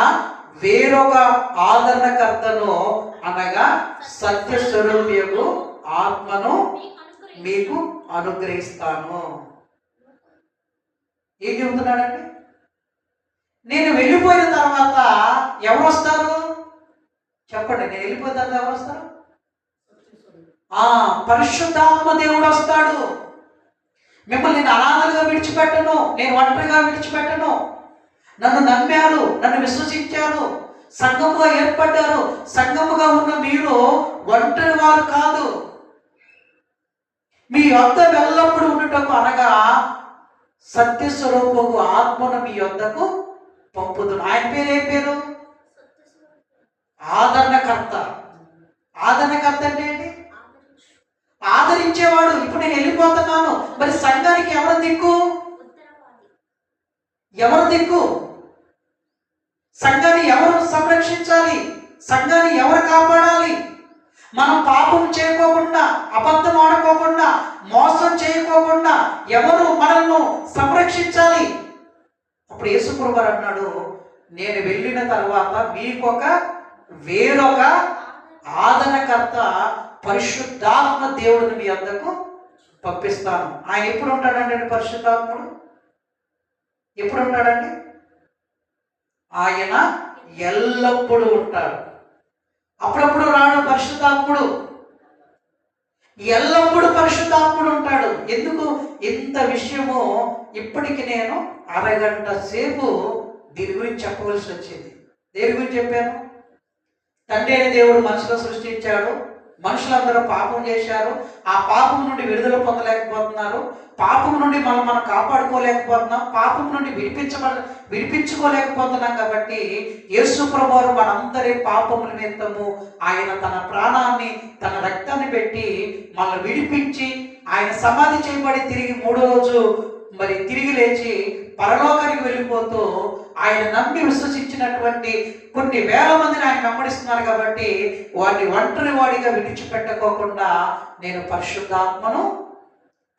వేరొక ఆదరణకర్తను అనగా సత్యస్వరూపియగు ఆత్మను మీకు అనుగ్రహిస్తాను. ఏం చెబుతున్నాడండి? నేను వెళ్ళిపోయిన తర్వాత ఎవరు వస్తారు? చెప్పండి. నేను వెళ్ళిపోయిన తర్వాత ఎవరు వస్తారు? పరిశుద్ధాత్మ దేవుడు వస్తాడు. మిమ్మల్ని నేను అనాథలుగా విడిచిపెట్టను, నేను ఒంటరిగా విడిచిపెట్టను. నన్ను నమ్మారు, నన్ను విశ్వసించారు, సంఘముగా ఏర్పడ్డారు. సంఘముగా ఉన్న మీరు ఒంటరి వారు కాదు. మీ యొద్ద ఎల్లప్పుడూ ఉండటకు అనగా సత్యస్వరూపకు ఆత్మను మీ యొద్దకు పంపుదును. ఆయన పేరు ఏ పేరు? ఆదరణకర్త. ఆదరణకర్త అంటే ఏంటి? ఆదరించేవాడు. ఇప్పుడు నేను వెళ్ళిపోతున్నాను, మరి సంఘానికి ఎవరు దిక్కు? ఎవరు దిక్కు? సంఘాన్ని ఎవరు సంరక్షించాలి? సంఘాన్ని ఎవరు కాపాడాలి? మనం పాపం చేయకోకుండా, అబద్ధం ఆడుకోకుండా, మోసం చేయకోకుండా ఎవరు మనల్ని సంరక్షించాలి? అప్పుడు యేసు ప్రభువు అన్నాడు, నేను వెళ్ళిన తర్వాత మీకొక వేరొక ఆదరణకర్త పరిశుద్ధాత్మ దేవుడిని మీ వద్దకు పంపిస్తాను. ఆయన ఎప్పుడు ఉంటాడండి? పరిశుద్ధాత్ముడు ఎప్పుడు ఉంటాడండి? ఆయన ఎల్లప్పుడూ ఉంటాడు. అప్పుడప్పుడు రాడు పరిశుద్ధాత్ముడు, ఎల్లప్పుడూ పరిశుద్ధాత్ముడు ఉంటాడు. ఎందుకు ఇంత విషయము ఇప్పటికి నేను అరగంట సేపు దీని గురించి చెప్పవలసి వచ్చింది. దేని గురించి చెప్పాను? తండ్రి అయిన దేవుడు మనుషులు సృష్టించాడు, మనుషులందరూ పాపం చేశారు, ఆ పాపం నుండి విడుదల పొందలేకపోతున్నారు, పాపం నుండి మనం కాపాడుకోలేకపోతున్నాం, పాపం నుండి విడిపించుకోలేకపోతున్నాం. కాబట్టి యేసు ప్రభువారు మనందరి పాపముల నిమిత్తము ఆయన తన ప్రాణాన్ని, తన రక్తాన్ని పెట్టి మనల్ని విడిపించి, ఆయన సమాధి చేయబడి తిరిగి 3వ రోజు మరి తిరిగి లేచి పరలోకానికి వెళ్ళిపోతూ ఆయన నమ్మి విశ్వసించినటువంటి కొన్ని వేల మందిని ఆయన వెంబడిస్తున్నారు కాబట్టి వారిని ఒంటరి వాడిగా విడిచిపెట్టుకోకుండా నేను పరిశుద్ధాత్మను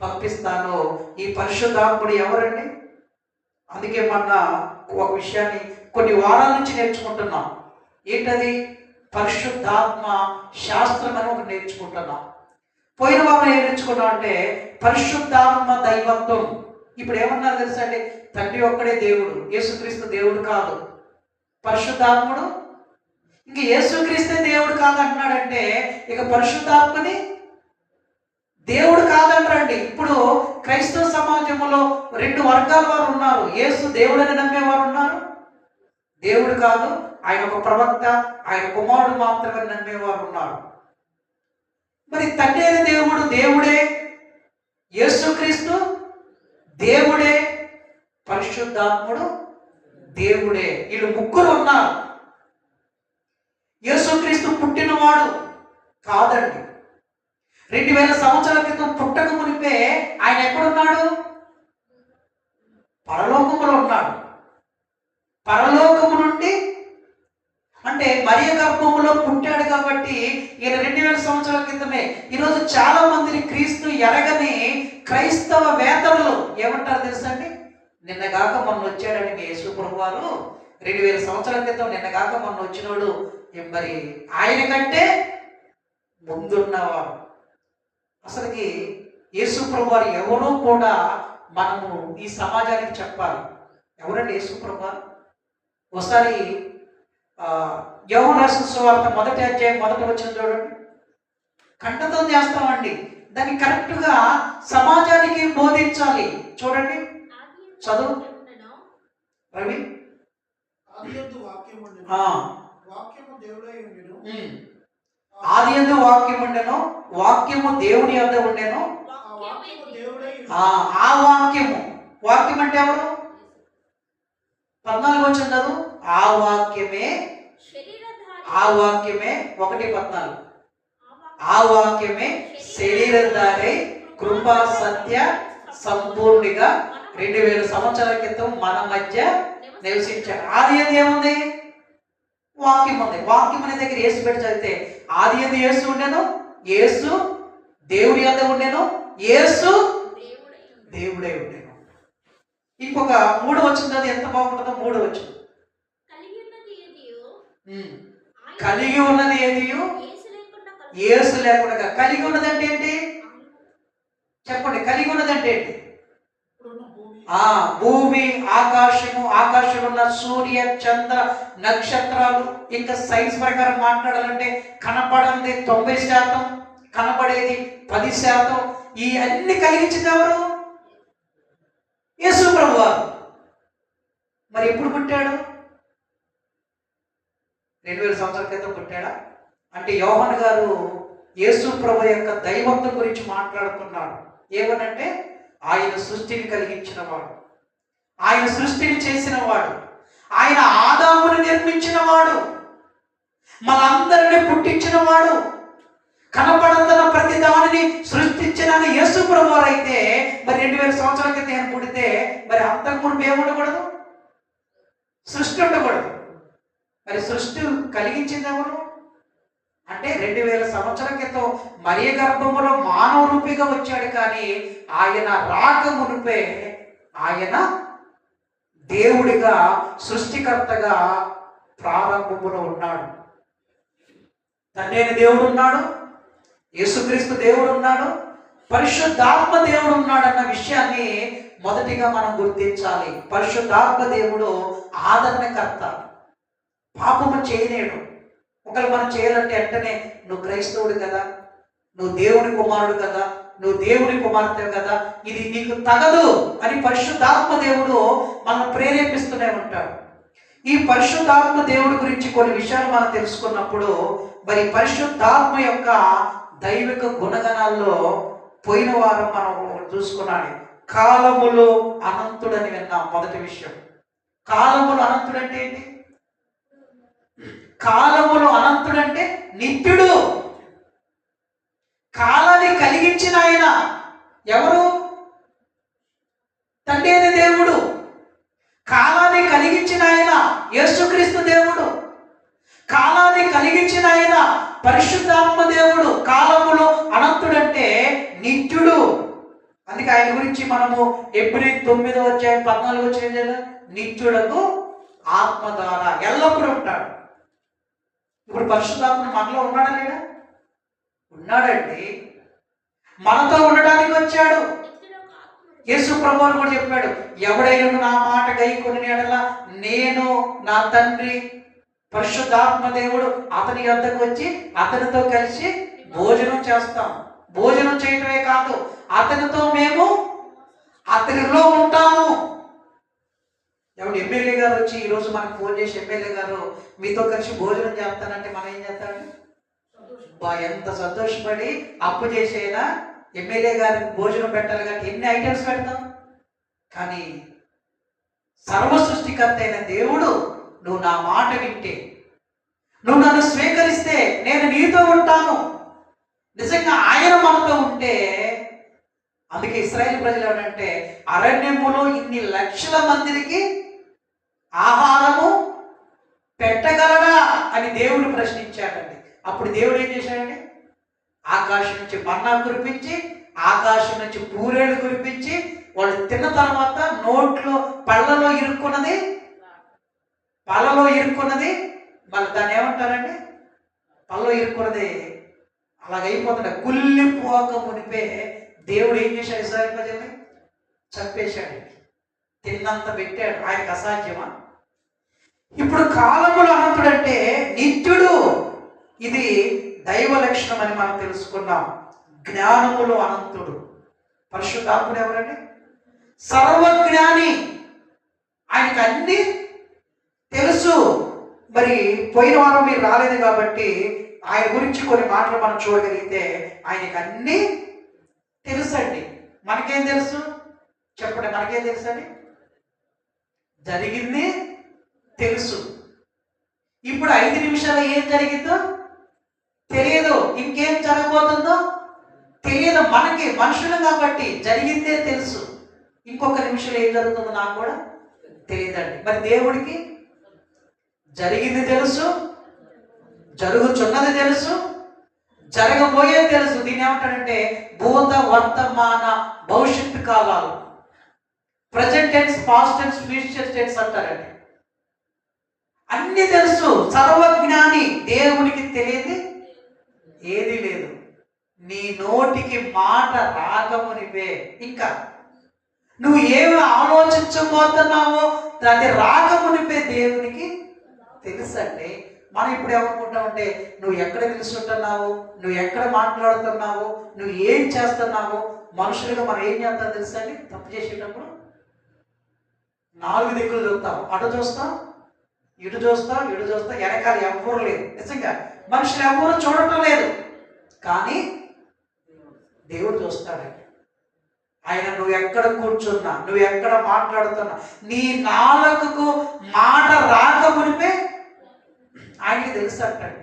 పంపిస్తాను. ఈ పరిశుద్ధాత్ముడు ఎవరండి? అందుకే మొన్న ఒక విషయాన్ని కొన్ని వారాల నుంచి నేర్చుకుంటున్నాం. ఏంటది? పరిశుద్ధాత్మ శాస్త్రం అని ఒకటి నేర్చుకుంటున్నాం. పోయిన వారం ఏం నేర్చుకున్నాం అంటే పరిశుద్ధాత్మ దైవత్వం. ఇప్పుడు ఏమన్నారు తెలుసా అండి? తండ్రి ఒక్కడే దేవుడు, యేసుక్రీస్తు దేవుడు కాదు. పరిశుద్ధాత్ముడు ఇంక యేసుక్రీస్తే దేవుడు కాదు అంటున్నాడంటే ఇక పరిశుద్ధాత్మని దేవుడు కాదంటారండి. ఇప్పుడు క్రైస్తవ సమాజంలో రెండు వర్గాల వారు ఉన్నారు. యేసు దేవుడని నమ్మేవారు ఉన్నారు, దేవుడు కాదు, ఆయన ఒక ప్రవక్త, ఆయన కుమారుడు మాత్రమే నమ్మేవారు ఉన్నారు. మరి తండ్రి అయిన దేవుడు దేవుడే, యేసుక్రీస్తు దేవుడే, పరిశుద్ధాత్ముడు దేవుడే. వీళ్ళు ముగ్గురు ఉన్నారు. యేసుక్రీస్తు పుట్టినవాడు కాదండి. 2000 సంవత్సరాల క్రితం పుట్టక మునిపే ఆయన ఎక్కడున్నాడు? పరలోకములో ఉన్నాడు. పరలోకము నుండి అంటే మరియ గర్భములో పుట్టాడు కాబట్టి ఈయన 2000 సంవత్సరాల క్రితమే. ఈరోజు చాలా మందిని క్రీస్తు ఎరగని క్రైస్తవ వేతలు ఏమంటారు తెలుసా అండి? నిన్నగాక మొన్న వచ్చాడని మీ యేసు ప్రభు వారు 2000 సంవత్సరాల క్రితం నిన్నగాక మొన్న వచ్చినోడు మరి ఆయన కంటే ముందున్నవాడు. అసలుకి యేసు ప్రభు వారు ఎవరో కూడా మనము ఈ సమాజానికి చెప్పాలి. ఎవరండి యేసు ప్రభు వారు? ఒకసారి యోహాను రాసిన సువార్త 1వ అధ్యాయం 1వ వచనం చూడండి. కంఠతో చేస్తామండి, దాన్ని కరెక్ట్గా సమాజానికి బోధించాలి. చూడండి, చదువు రవి. ఆది యందు వాక్యం ఉండెను, వాక్యము దేవుని యొద్ద ఉండెను. ఆ వాక్యము, వాక్యం అంటే ఎవరు? 14 వచనం చదువు. ఆ వాక్యమే 1:14. ఆ వాక్యమే శరీరధారై కృపా సత్య సంపూర్ణిగా 2000 సంవత్సరాల క్రితం మన మధ్య నివసించాడు. ఆది యందు ఏముంది? వాక్యం ఉంది. వాక్యం అనే దగ్గర యేసు పెట్టి చదివితే ఆది యందు యేసు ఉండెను, యేసు దేవుడి యొద్ద ఉండెను, యేసు దేవుడే ఉండెను. ఇంకొక 3 వచనం ఎంత బాగుంటుందో. 3 వచనం కలిగి ఉన్నది ఏదియు యేసు లేకుండా. కలిగి ఉన్నది అంటే ఏంటి చెప్పండి? కలిగి ఉన్నది అంటే ఏంటి? భూమి, ఆకాశము, ఆకాశంలో ఉన్న సూర్య చంద్ర నక్షత్రాలు. ఇంకా సైన్స్ ప్రకారం మాట్లాడాలంటే కనపడంది 90%, కనపడేది 10%. ఈ అన్ని కలిగించింది ఎవరు? యేసు ప్రభు వారు. మరి ఎప్పుడు పుట్టాడు? 2000 సంవత్సరాల క్రితం పుట్టాడా? అంటే యోహాను గారు యేసు ప్రభు యొక్క దైవత్వం గురించి మాట్లాడుతున్నాడు. ఏమనంటే ఆయన సృష్టిని కలిగించిన వాడు, ఆయన సృష్టిని చేసిన వాడు, ఆయన ఆదాముని నిర్మించిన వాడు, మనందరినీ పుట్టించిన వాడు, కనపడంతన ప్రతి దానిని సృష్టించిన యేసు ప్రభు వారు అయితే మరి 2000 సంవత్సరాల క్రితం ఆయన పుడితే మరి అంతకుముందు ఏముండకూడదు? సృష్టి ఉండకూడదు. మరి సృష్టి కలిగించింది ఎవరు అంటే 2000 సంవత్సరాల క్రితం మరియ గర్భములో మానవ రూపిగా వచ్చాడు. కానీ ఆయన రాక మునిపే ఆయన దేవుడిగా, సృష్టికర్తగా ప్రారంభములో ఉన్నాడు. తండ్రి అయిన దేవుడు ఉన్నాడు, యేసుక్రీస్తు దేవుడు ఉన్నాడు, పరిశుద్ధాత్మ దేవుడు ఉన్నాడు అన్న విషయాన్ని మొదటిగా మనం గుర్తించాలి. పరిశుద్ధాత్మ దేవుడు ఆదరణకర్త, పాపము చేయలేడు. ఒకవేళ మనం చేయాలంటే వెంటనే నువ్వు క్రైస్తవుడు కదా, నువ్వు దేవుని కుమారుడు కదా, నువ్వు దేవుని కుమార్తె కదా, ఇది నీకు తగదు అని పరిశుద్ధాత్మ దేవుడు మనం ప్రేరేపిస్తూనే ఉంటాడు. ఈ పరిశుద్ధాత్మ దేవుడి గురించి కొన్ని విషయాలు మనం తెలుసుకున్నప్పుడు మరి పరిశుద్ధాత్మ యొక్క దైవిక గుణగణాల్లో పోయిన వారం మనం చూసుకున్నాడు. కాలములో అనంతుడని విన్నాం. మొదటి విషయం, కాలములో అనంతుడు అంటే ఏంటి? కాలములో అనంతుడంటే నిత్యుడు. కాలాన్ని కలిగించిన ఆయన ఎవరు? నిత్యుడు. అందుకే ఆయన గురించి మనము ఎప్పుడు 9వ అధ్యాయం 14 వచ్చిన నిత్యుడకు ఆత్మ ద్వారా ఎల్లప్పుడూ ఉంటాడు. ఇప్పుడు పరిశుద్ధాత్మ మనలో ఉన్నాడా లేడా? ఉన్నాడండి. మనతో ఉండడానికి వచ్చాడు. యేసు ప్రభువు కూడా చెప్పాడు, ఎవడైనా నా మాట గైకొని ఎడల నేను నా తండ్రి పరిశుద్ధాత్మ దేవుడు అతని యొద్దకు వచ్చి అతనితో కలిసి భోజనం చేస్తాం. భోజనం చేయటమే కాదు, అతనితో మేము అతనిలో ఉంటాము. ఎవడు ఎమ్మెల్యే గారు వచ్చి ఈరోజు మనకు ఫోన్ చేసి, ఎమ్మెల్యే గారు మీతో కలిసి భోజనం చేస్తానంటే మనం ఏం చేస్తామండి? ఎంత సంతోషపడి అప్పు చేసేనా ఎమ్మెల్యే గారికి భోజనం పెట్టాలి కానీ ఎన్ని ఐటమ్స్ పెడతాం. కానీ సర్వ సృష్టికర్త అయిన దేవుడు, నువ్వు నా మాట వింటే, నువ్వు నన్ను స్వీకరిస్తే నేను నీతో ఉంటాను. నిజంగా ఆయన మనతో ఉంటే, అందుకే ఇశ్రాయేలు ప్రజలు ఏమంటే, అరణ్యములో ఇన్ని లక్షల మందికి ఆహారము పెట్టగలడా అని దేవుడు ప్రశ్నించాడండి. అప్పుడు దేవుడు ఏం చేశాడండి? ఆకాశం నుంచి మన్నా కురిపించి, ఆకాశం నుంచి పూరేళ్ళు కురిపించి, వాళ్ళు తిన్న తర్వాత నోట్లో పళ్ళలో ఇరుక్కున్నది మళ్ళీ దాన్ని ఏమంటారండి? పళ్ళలో ఇరుక్కున్నది అలాగైపోతుంది. కుళ్ళిపోక మునిపే దేవుడు ఏం చేశాడు? ఇశ్రాయేలు ప్రజల్ని చంపేశాడు. తిన్నంత పెట్టాడు. ఆయనకు అసాధ్యమా? ఇప్పుడు కాలములు అనంతుడంటే నిత్యుడు. ఇది దైవ లక్షణం అని మనం తెలుసుకున్నాం. జ్ఞానములు అనంతుడు. పరిశుద్ధాత్ముడు ఎవరండి? సర్వజ్ఞాని. ఆయనకు అన్ని తెలుసు. మరి పోయిన వారం మీరు రాలేదు కాబట్టి ఆయన గురించి కొన్ని మాటలు మనం చూడగలిగితే, ఆయనకు అన్నీ తెలుసండి. మనకేం తెలుసు చెప్పండి? మనకేం తెలుసు అండి? జరిగింది తెలుసు. ఇప్పుడు 5 నిమిషాలు ఏం జరిగిందో తెలియదు, ఇంకేం జరగబోతుందో తెలియదు. మనకి మనుషులు కాబట్టి జరిగిందే తెలుసు. ఇంకొక నిమిషంలో ఏం జరుగుతుందో నాకు కూడా తెలియదండి. మరి దేవుడికి జరిగింది తెలుసు, జరుగుతున్నది తెలుసు, జరగబోయేది తెలుసు. దీని ఏమంటాడంటే భూత వర్తమాన భవిష్యత్తు కాలాలు, present tense, past tense, future tense అంటారండి. అన్ని తెలుసు. సర్వజ్ఞాని. దేవునికి తెలియదు ఏది లేదు. నీ నోటికి మాట రాకమునిపే, ఇంకా నువ్వు ఏమి ఆలోచించబోతున్నావో అది రాకమునిపే దేవునికి తెలుసండి. మనం ఇప్పుడు ఏమనుకుంటామంటే, నువ్వు ఎక్కడ తెలుసుంటున్నావు, నువ్వు ఎక్కడ మాట్లాడుతున్నావు, నువ్వు ఏం చేస్తున్నావు. మనుషులుగా మనం ఏం చేస్తాం తెలుసండి? తప్పు చేసేటప్పుడు 4 దిక్కులు చూస్తాం. అటు చూస్తాం, ఇటు చూస్తాం, ఇటు చూస్తాం, వెనకాల ఎవ్వరు లేదు. నిజంగా మనుషులు ఎవ్వరూ చూడటం లేదు, కానీ దేవుడు చూస్తాడండి. ఆయన నువ్వు ఎక్కడ కూర్చున్నా, నువ్వు ఎక్కడ మాట్లాడుతున్నా, నీ నాలుకకు మాట రాకమునిపే ఆయనకి తెలుసు అంటాడు.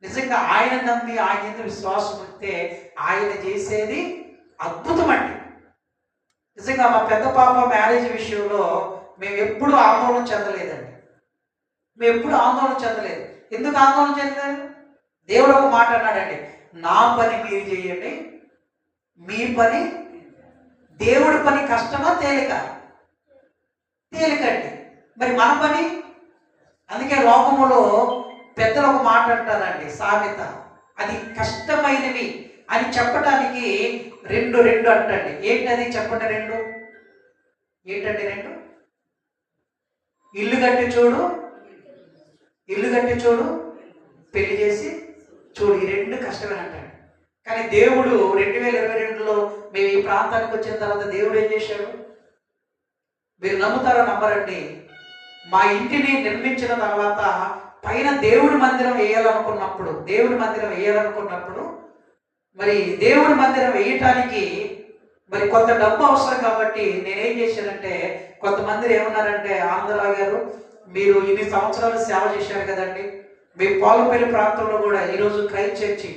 నిజంగా ఆయన నమ్మి ఆయన విశ్వాసం ఉంటే ఆయన చేసేది అద్భుతం అండి. నిజంగా మా పెద్ద పాప మ్యారేజ్ విషయంలో మేము ఎప్పుడు ఆందోళన చెందలేదండి. ఎందుకు ఆందోళన చెందలేదు? దేవుడు ఒక మాట అన్నాడండి, నా పని మీరు చేయండి, మీ పని. దేవుడి పని కష్టమా తేలికండి. మరి మన పని. అందుకే లోకములో పెద్దలు ఒక మాట అంటారండి, సామెత. అది కష్టమైనవి అని చెప్పడానికి 2 అంటండి. ఏంటది చెప్పండి? 2 ఏంటండి? 2 ఇల్లు కట్టి చూడు, పెళ్లి చేసి చూడు. ఈ 2 కష్టమేనంటండి. కానీ దేవుడు 2022లో మేము ఈ ప్రాంతానికి వచ్చిన తర్వాత దేవుడు ఏం చేశాడు? మీరు నమ్ముతారో నమ్మరండి, మా ఇంటిని నిర్మించిన తర్వాత పైన దేవుడి మందిరం వేయాలనుకున్నప్పుడు మరి దేవుడి మందిరం వేయటానికి మరి కొంత డబ్బు అవసరం కాబట్టి నేనేం చేశానంటే, కొంతమంది ఏమన్నారంటే, ఆంధ్రరావు గారు మీరు ఇన్ని సంవత్సరాలు సేవ చేశారు కదండి, మీ పోలపల్లి ప్రాంతంలో కూడా ఈరోజు క్రైస్ట్ చర్చి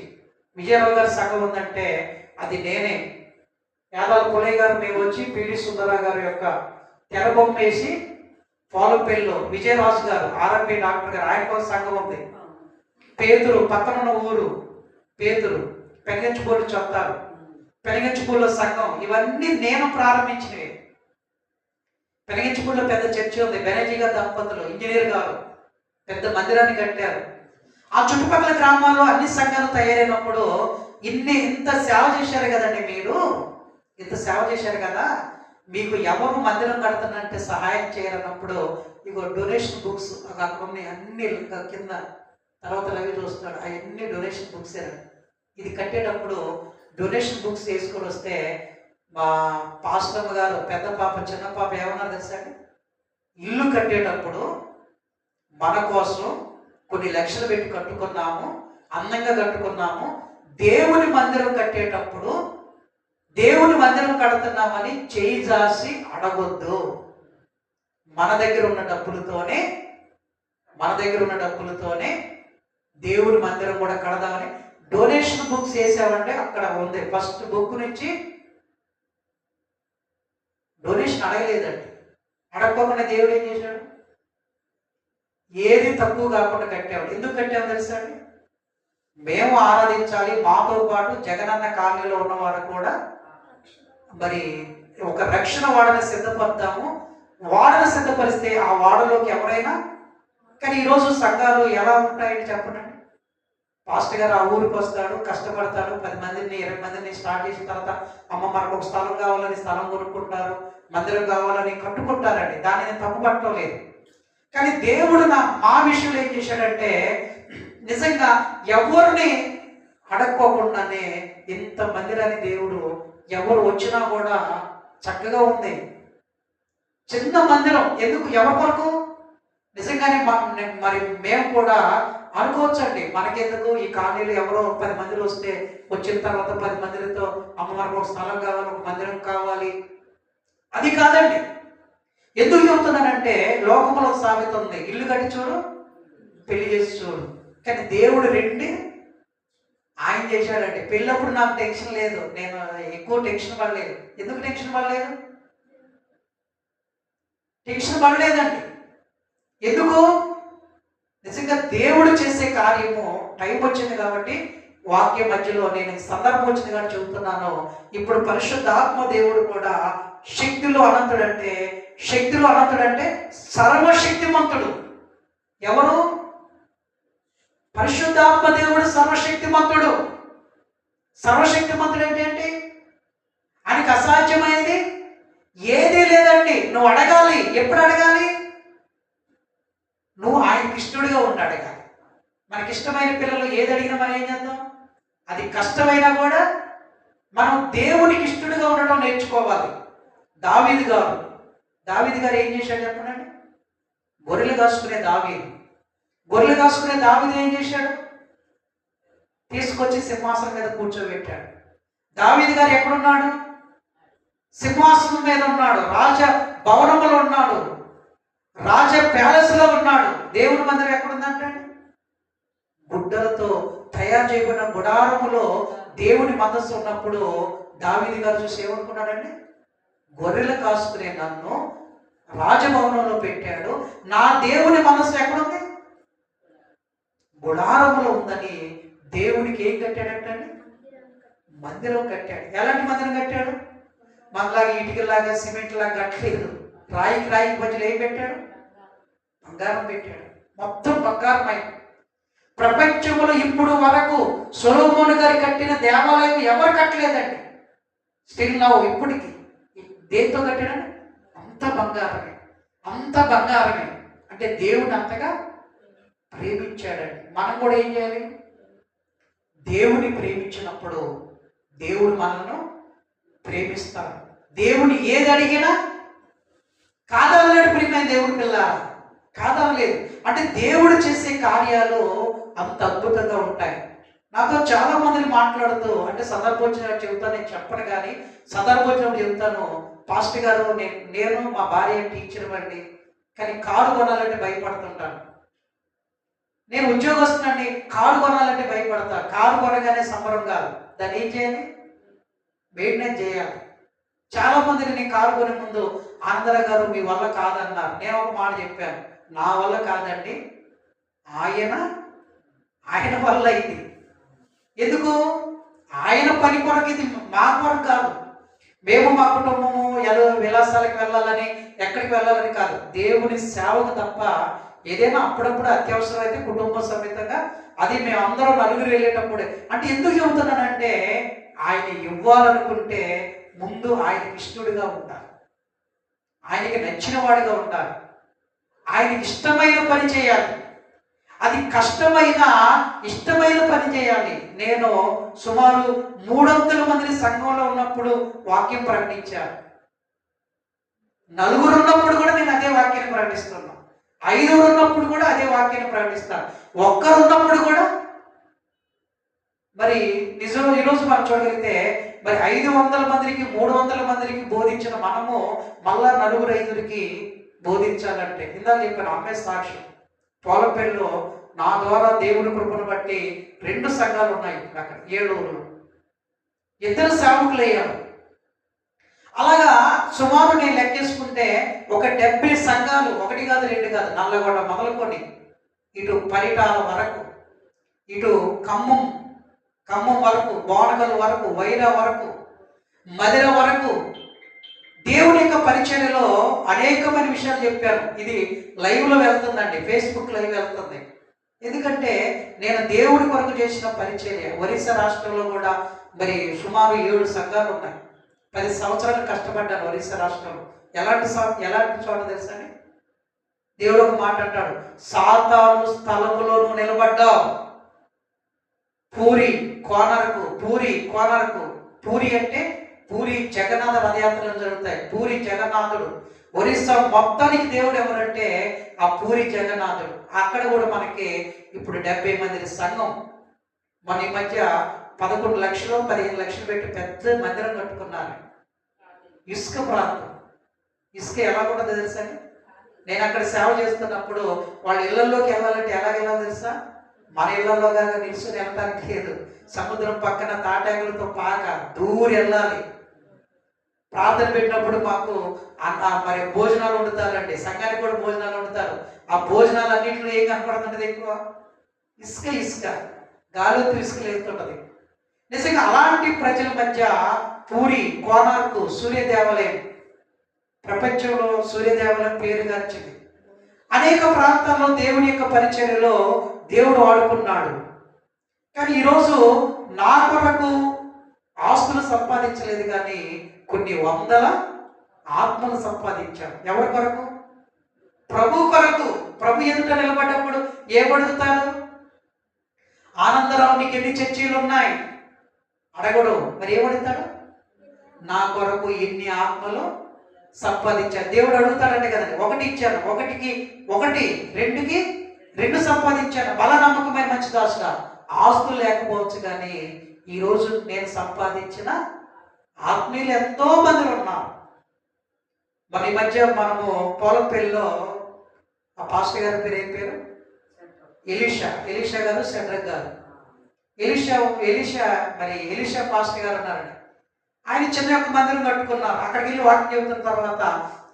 విజయరావు గారి సంఘం ఉందంటే అది నేనే. యాదాల పుల్లయ్య గారు మేము వచ్చి పిడి సుందరరావు గారి యొక్క తెరబొమ్మ వేసి పోలపల్లిలో విజయరాజు గారు ఆర్ఎంపీ డాక్టర్ గారు ఆయన సంఘం ఉంది. పేతురు పక్కనున్న ఊరు, పేతురు పెంగించుబోటి చెప్తారు. పెనగించుకూళ్ళలో సంఘం, ఇవన్నీ నేను ప్రారంభించినవి. పెనగించుకూళ్ళలో పెద్ద చర్చి ఉంది. బెనర్జీ గారు దంపతులు ఇంజనీర్ గారు పెద్ద మందిరాన్ని కట్టారు. ఆ చుట్టుపక్కల గ్రామాల్లో అన్ని సంఘాలు తయారైనప్పుడు ఇంత సేవ చేశారు కదండి, మీరు ఇంత సేవ చేశారు కదా, మీకు ఎవరు మందిరం కడుతున్నంటే సహాయం చేయాలన్నప్పుడు ఇగో డొనేషన్ బుక్స్ అక్కడ ఉన్నాయి అన్ని కింద, తర్వాత రవి చూస్తున్నాడు అవన్నీ డొనేషన్ బుక్స్. ఇది కట్టేటప్పుడు డొనేషన్ బుక్స్ తీసుకొని వస్తే మా పాస్టమ్ గారు పెద్ద పాప చిన్న పాప ఏమన్నారు తెలుసా, ఇల్లు కట్టేటప్పుడు మన కోసం కొన్ని లక్షలు పెట్టి కట్టుకున్నాము, అందంగా కట్టుకున్నాము, దేవుని మందిరం కట్టేటప్పుడు దేవుని మందిరం కడుతున్నామని చేయి జాసి అడగొద్దు, మన దగ్గర ఉన్న డబ్బులతోనే దేవుని మందిరం కూడా కడదామని డొనేషన్ బుక్స్ వేసామంటే అక్కడ ఉంది. ఫస్ట్ బుక్ నుంచి డొనేషన్ అడగలేదండి. అడగకుండా దేవుడు ఏం చేశాడు, ఏది తక్కువ కాకుండా కట్టాము. ఎందుకు కట్టాము తెలుసా అండి, మేము ఆరాధించాలి, మాతో పాటు జగనన్న కాలనీలో ఉన్నవాడు కూడా మరి ఒక రక్షణ వాడని సిద్ధపడతాము. వాడని సిద్ధపరిస్తే ఆ వాడలోకి ఎవరైనా. కానీ ఈరోజు సంఘాలు ఎలా ఉంటాయని చెప్పండి. పాస్టర్ గారు ఆ ఊరికి వస్తాడు, కష్టపడతాడు, 10 మందిని 20 మందిని స్టార్ట్ చేసిన తర్వాత అమ్మ మనకు ఒక స్థలం కావాలని స్థలం కొనుక్కుంటారు, మందిరం కావాలని కట్టుకుంటారండి. దాన్ని నేను తప్పుపట్టడం లేదు. కానీ దేవుడు మా విషయంలో ఏం చేశాడంటే, నిజంగా ఎవరిని అడక్కోకుండానే ఇంత మందిరాన్ని దేవుడు ఎవరు వచ్చినా కూడా చక్కగా ఉంది. చిన్న మందిరం ఎందుకు, ఎవరి కొరకు? నిజంగానే మరి మేము కూడా అనుకోవచ్చండి, మనకెందుకు ఈ కాలనీలో ఎవరో 10 మందిలో వస్తే వచ్చిన తర్వాత 10 మందితో అమ్మ మనకు ఒక స్థలం కావాలి, ఒక మందిరం కావాలి, అది కాదండి. ఎందుకు చెబుతున్నానంటే లోకంలో సామెత ఉంది, ఇల్లు కట్టి చూడు పెళ్లి చేసి చూడు. కానీ దేవుడు రెండే ఆయన చేశాడండి. పెళ్ళప్పుడు నాకు టెన్షన్ లేదు, నేను ఎక్కువ టెన్షన్ పడలేదు. ఎందుకు టెన్షన్ పడలేదండి. ఎందుకు? నిజంగా దేవుడు చేసే కార్యము టైం వచ్చింది కాబట్టి, వాక్యం మధ్యలో నేను సందర్భం వచ్చింది కానీ చెబుతున్నాను. ఇప్పుడు పరిశుద్ధాత్మ దేవుడు కూడా శక్తిలో అనంతుడంటే సర్వశక్తిమంతుడు. ఎవరు? పరిశుద్ధాత్మ దేవుడు సర్వశక్తిమంతుడు. సర్వశక్తిమంతుడు ఏంటి? ఆయనకి అసాధ్యమైనది ఏదీ లేదండి. నువ్వు అడగాలి. ఎప్పుడు అడగాలి? నువ్వు ఆయనకి ఇష్టడుగా ఉండి అడగాలి. మనకి ఇష్టమైన పిల్లలు ఏది అడిగినా మనం ఏం చేద్దాం, అది కష్టమైనా కూడా మనం దేవునికి ఇష్టడుగా ఉండటం నేర్చుకోవాలి. దావీదు గారు ఏం చేశాడు చెప్పండి. గొర్రెలు కాసుకునే దావీదు ఏం చేశాడు, తీసుకొచ్చి సింహాసనం మీద కూర్చోబెట్టాడు. దావీదు గారు ఎక్కడున్నాడు? సింహాసనం మీద ఉన్నాడు, రాజ భవనంలో ఉన్నాడు, రాజ ప్యాలెస్ లో ఉన్నాడు. దేవుని మందిరం ఎక్కడుందంటే గుడ్డలతో తయారు చేయబడిన గుడారములో దేవుని మనస్సు ఉన్నప్పుడు దావీదు గారు చూసి ఏమనుకున్నాడండి, గొర్రెలు కాసుకునే నన్ను రాజభవనంలో పెట్టాడు, నా దేవుని మనస్సు ఎక్కడుంది? గుడారములో ఉందని దేవునికి ఏం కట్టాడంటే మందిరం కట్టాడు. ఎలాంటి మందిరం కట్టాడు? మనలాగా ఇటుకలాగా సిమెంట్ లాగా కట్టలేదు. రాయికి మధ్యలో ఏం పెట్టాడు? బంగారం పెట్టాడు. మొత్తం బంగారమై. ప్రపంచంలో ఇప్పుడు వరకు సొలొమోను గారు కట్టిన దేవాలయం ఎవరు కట్టలేదండి. స్టిల్ నౌ ఇప్పటికి దేంతో కట్టాడండి? అంత బంగారమే. అంటే దేవుడు అంతగా ప్రేమించాడండి. మనం కూడా ఏం చేయాలి? దేవుని ప్రేమించినప్పుడు దేవుడు మనల్ని ప్రేమిస్తాడు. దేవుని ఏది అడిగినా కాదనలేడు. ప్రియమైన దేవుడి పిల్ల కాదనలేదు. అంటే దేవుడు చేసే కార్యాలు అంత అద్భుతంగా ఉంటాయి. నాతో చాలా మందిని మాట్లాడుతూ, అంటే సందర్భోచన చెబుతాను, నేను చెప్పను కానీ సందర్భోచనప్పుడు చెబుతాను, పాస్టర్ గారు నేను మా భార్య టీచర్ అండి, కానీ కారు కొనాలంటే భయపడుతుంటాను. నేను ఉద్యోగస్తునండి, కారు కొనాలంటే భయపడతా. కారు కొనగానే సంబరం కాదు, దాన్ని ఏం చేయాలి? మెయింటెనెన్స్ చేయాలి. చాలా మందిని నేను కారు కొనే ముందు ఆంధ్ర గారు మీ వల్ల కాదన్నారు. నేను ఒక మాట చెప్పాను, నా వల్ల కాదండి, ఆయన వల్ల ఇది. ఎందుకు? ఆయన పని కొరకు ఇది మా కొరకు కాదు, మేము మా కుటుంబము ఏదో విలాసాలకు వెళ్ళాలని ఎక్కడికి వెళ్ళాలని కాదు, దేవుని సేవకు తప్ప. ఏదైనా అప్పుడప్పుడు అత్యవసరం అయితే కుటుంబ సమేతంగా, అది మేమందరం నలుగురు వెళ్ళేటప్పుడే. అంటే ఎందుకు చెబుతున్నానంటే ఆయన ఇవ్వాలనుకుంటే ముందు ఆయనకి ఇష్టడుగా ఉండాలి, ఆయనకి నచ్చిన వాడిగా ఉండాలి, ఆయనకి ఇష్టమైన పని చేయాలి. అది కష్టమైన ఇష్టమైన పని చేయాలి. నేను సుమారు 300 మంది సంఘంలో ఉన్నప్పుడు వాక్యం ప్రకటించాను. 4 ఉన్నప్పుడు కూడా నేను అదే వాక్యాన్ని ప్రకటిస్తున్నాను. 5 ఉన్నప్పుడు కూడా అదే వాక్యాన్ని ప్రకటిస్తాను. 1 ఉన్నప్పుడు కూడా. మరి నిజం ఈరోజు మనం చూడగలిగితే మరి 500 మందికి 300 మందికి బోధించిన మనము మళ్ళా 4-5కి బోధించాలంటే, ఇందాక చెప్పాను అమ్మే సాక్ష్యం. పోలపల్లిలో నా ద్వారా దేవుని కృపను బట్టి 2 సంఘాలు ఉన్నాయి. అక్కడ ఏలూరులో 2 సేవకులు అయ్యారు. అలాగా సుమారు నేను లెక్కేసుకుంటే ఒక 70 సంఘాలు, 1 కాదు 2 కాదు, నల్లగొండ మొదలుకొని ఇటు పరిటాల వరకు, ఇటు ఖమ్మం వరకు, బోనగల్ వరకు, వైరా వరకు, మదిర వరకు దేవుని యొక్క పరిచర్యలో అనేకమైన విషయాలు చెప్పాను. ఇది లైవ్లో వెళ్తుందండి, ఫేస్బుక్ లైవ్ వెళ్తుంది. ఎందుకంటే నేను దేవుడి కొరకు చేసిన పరిచర్య. ఒరిస్సా రాష్ట్రంలో కూడా మరి సుమారు 7 సంఘాలు ఉన్నాయి. 10 సంవత్సరాలు కష్టపడ్డాను ఒరిస్సా రాష్ట్రంలో. ఎలాంటి చోట తెలుసా అండి? దేవుడు ఒక మాట అంటాడు, సాతాను స్థలములో నువ్వు నిలబడ్డావు. పూరి కోనరకు. పూరి అంటే పూరి జగన్నాథ రథయాత్రలు జరుగుతాయి. పూరి జగన్నాథుడు ఒరిస్సా మొత్తానికి దేవుడు ఎవరంటే ఆ పూరి జగన్నాథుడు. అక్కడ కూడా మనకి ఇప్పుడు 70 మంది సంఘం. మన ఈ మధ్య 11 లక్షలు 15 లక్షలు పెట్టి పెద్ద మందిరం కట్టుకున్నారు. ఇసుక ప్రాంతం. ఇసుక ఎలా ఉంటుందో తెలుసా? నేను అక్కడ సేవ చేస్తున్నప్పుడు వాళ్ళ ఇళ్లలోకి వెళ్ళాలంటే ఎలాగెళ్ళాలో తెలుసా? మన ఇళ్లలో కనుక నిలుచుని వెళ్ళడానికి లేదు. సముద్రం పక్కన తాటాకులతో పాక దూరి వెళ్ళాలి. ప్రార్థన పెట్టినప్పుడు మాకు మరి భోజనాలు వండుతారండి, సంఘానికి కూడా భోజనాలు వండుతారు. ఆ భోజనాలు అన్నింటిలో ఏం కనపడుతుంటది? ఎక్కువ ఇసుక గాలితో ఇసుక లేస్తుంటది. నిజంగా అలాంటి ప్రజల మధ్య పూరి, కోనార్కు, సూర్య దేవాలయం, ప్రపంచంలో సూర్య దేవాలయం పేరుగాంచింది. అనేక ప్రాంతాల్లో దేవుని యొక్క పరిచర్యలో దేవుడు వాడుకున్నాడు. కానీ ఈరోజు నా కొరకు ఆస్తులు సంపాదించలేదు, కానీ కొన్ని 100 ఆత్మలు సంపాదించాడు. ఎవరి కొరకు? ప్రభు కొరకు. ప్రభు ఎదుట నిలబడ్డప్పుడు ఏమడుగుతాడు? ఆనందరావు నీకు ఎన్ని చర్చీలు ఉన్నాయి అడగడు. మరి ఏమడుగుతాడు? నా కొరకు ఎన్ని ఆత్మలు సంపాదించాడు. దేవుడు అడుగుతాడంటే కదండి. 1 ఇచ్చాను, 1కి 1, 2కి 2 సంపాదించాను. బల నమ్మకమైన మంచి దాసుడా. ఆస్తులు లేకపోవచ్చు, కానీ ఈరోజు నేను సంపాదించిన ఆత్మీయులు ఎంతో మంది ఉన్నారు. మన ఈ మధ్య మనము పోలంపల్లిలో ఆ పాస్టర్ గారి పేరు ఏం పేరు? ఎలీషా గారు, సెడ్రక్ గారు. ఎలీషా పాస్టర్ గారు ఉన్నారండి. ఆయన చిన్న యొక్క మందిరం కట్టుకున్నారు. అక్కడికి వెళ్ళి వాక్యం చెబుతున్న తర్వాత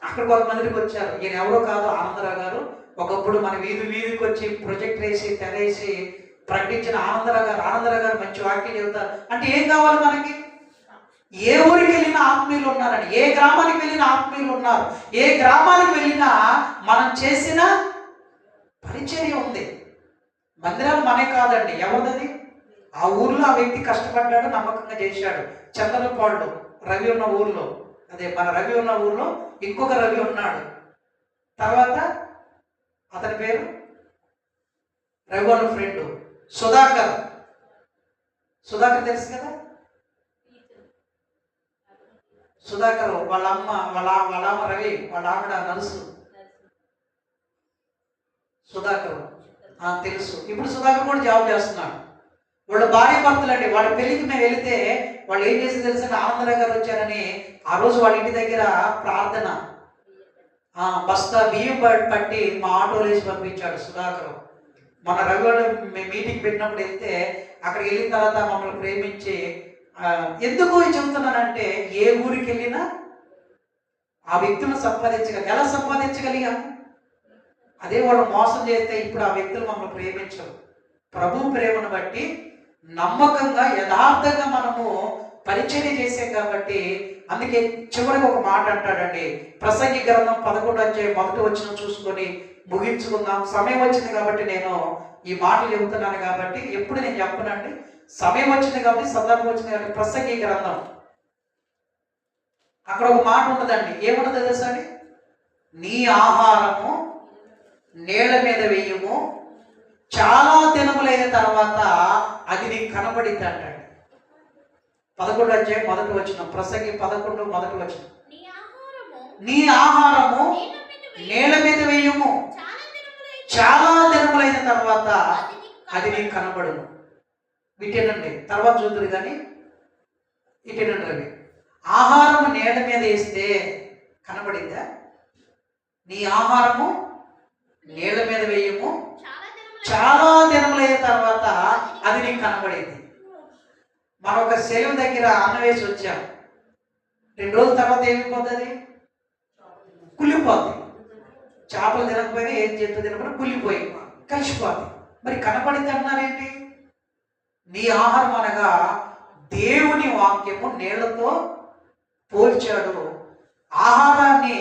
అక్కడ కొంతమందికి వచ్చారు. ఈయన ఎవరో కాదు, ఆనందరావు గారు. ఒకప్పుడు మన వీధికి వచ్చి ప్రొజెక్ట్ వేసి తెరేసి ప్రకటించిన ఆనందరావు గారు మంచి వాక్యం చెబుతారు. అంటే ఏం కావాలి మనకి? ఏ ఊరికి వెళ్ళినా ఆత్మీయులు ఉన్నారండి. ఏ గ్రామానికి వెళ్ళినా ఆత్మీయులు ఉన్నారు. ఏ గ్రామానికి వెళ్ళినా మనం చేసిన పరిచర్య ఉంది. మందిరాలు మనే కాదండి, ఎవరిది? ఆ ఊర్లో ఆ వ్యక్తి కష్టపడ్డాడు, నమ్మకంగా చేశాడు. చందలపాడు రవి ఉన్న ఊర్లో, అదే మన రవి ఉన్న ఊర్లో ఇంకొక రవి ఉన్నాడు. తర్వాత అతని పేరు రవి వాళ్ళ ఫ్రెండ్ సుధాకర్ తెలుసు కదా? సుధాకర్ వాళ్ళ అమ్మ రవి, వాళ్ళ ఆవిడ నర్సు. సుధాకర్ తెలుసు. ఇప్పుడు సుధాకర్ కూడా జాబ్ చేస్తున్నాడు. వాళ్ళ భార్య భర్తలండి. వాళ్ళ పెళ్లికి మేము వెళితే వాళ్ళు ఏం చేసి తెలుసు? ఆనందరావు గారు వచ్చారని ఆ రోజు వాళ్ళ ఇంటి దగ్గర ప్రార్థన, బస్తా బియ్యం పట్టి మా ఆటోలో వేసి పంపించాడు సుధాకర్. మన రవి వాళ్ళు మేము మీటింగ్ పెట్టినప్పుడు వెళ్తే అక్కడికి వెళ్ళిన తర్వాత మమ్మల్ని ప్రేమించి, ఎందుకు చెబుతున్నానంటే ఏ ఊరికి వెళ్ళినా ఆ వ్యక్తులను ఎలా సంపాదించగలిగాం? అదే వాళ్ళు మోసం చేస్తే ఇప్పుడు ఆ వ్యక్తులు మమ్మల్ని ప్రేమించరు. ప్రభు ప్రేమను బట్టి నమ్మకంగా యథార్థంగా మనము పరిచర్య చేశాం కాబట్టి అందుకే చివరికి ఒక మాట అంటాడండి. ప్రసంగి గ్రంథం 11 చూసుకొని ముగించుకుందాం. సమయం వచ్చింది కాబట్టి నేను ఈ మాటలు చెబుతున్నాను కాబట్టి ఎప్పుడు నేను చెప్పనండి. సమయం వచ్చింది కాబట్టి, సందర్భం వచ్చింది కాబట్టి ప్రసంగి గ్రంథం అక్కడ ఒక మాట ఉంటుందండి. ఏముంటుందో తెలుసా అండి? నీ ఆహారము నేల మీద వేయము, చాలా దినములైన తర్వాత అది నీకు కనబడింది అంటాడు. 11 ప్రసంగి 11 నీ ఆహారము నేల మీద వేయము, చాలా దినములైన తర్వాత అది నీకు కనబడును. వీటేనండి తర్వాత చూద్దరు కానీ ఇటేనండి అవి. ఆహారము నేల మీద వేస్తే కనబడిందా? నీ ఆహారము నేల మీద వేయము, చాలా దినములైన తర్వాత అది నీకు కనబడింది. మనం ఒక సెలవు దగ్గర అన్నం వేసి వచ్చాం. 2 రోజుల తర్వాత ఏమైపోతుంది? కుళ్ళిపోద్ది. చేపలు తినకపోయినా ఏం జంతు తినకపోయినా కుళ్ళిపోయి కలిసిపోద్ది. మరి కనపడింది అన్నారేంటి? నీ ఆహారం అనగా దేవుని వాక్యము నీళ్లతో పోల్చాడు. ఆహారాన్ని,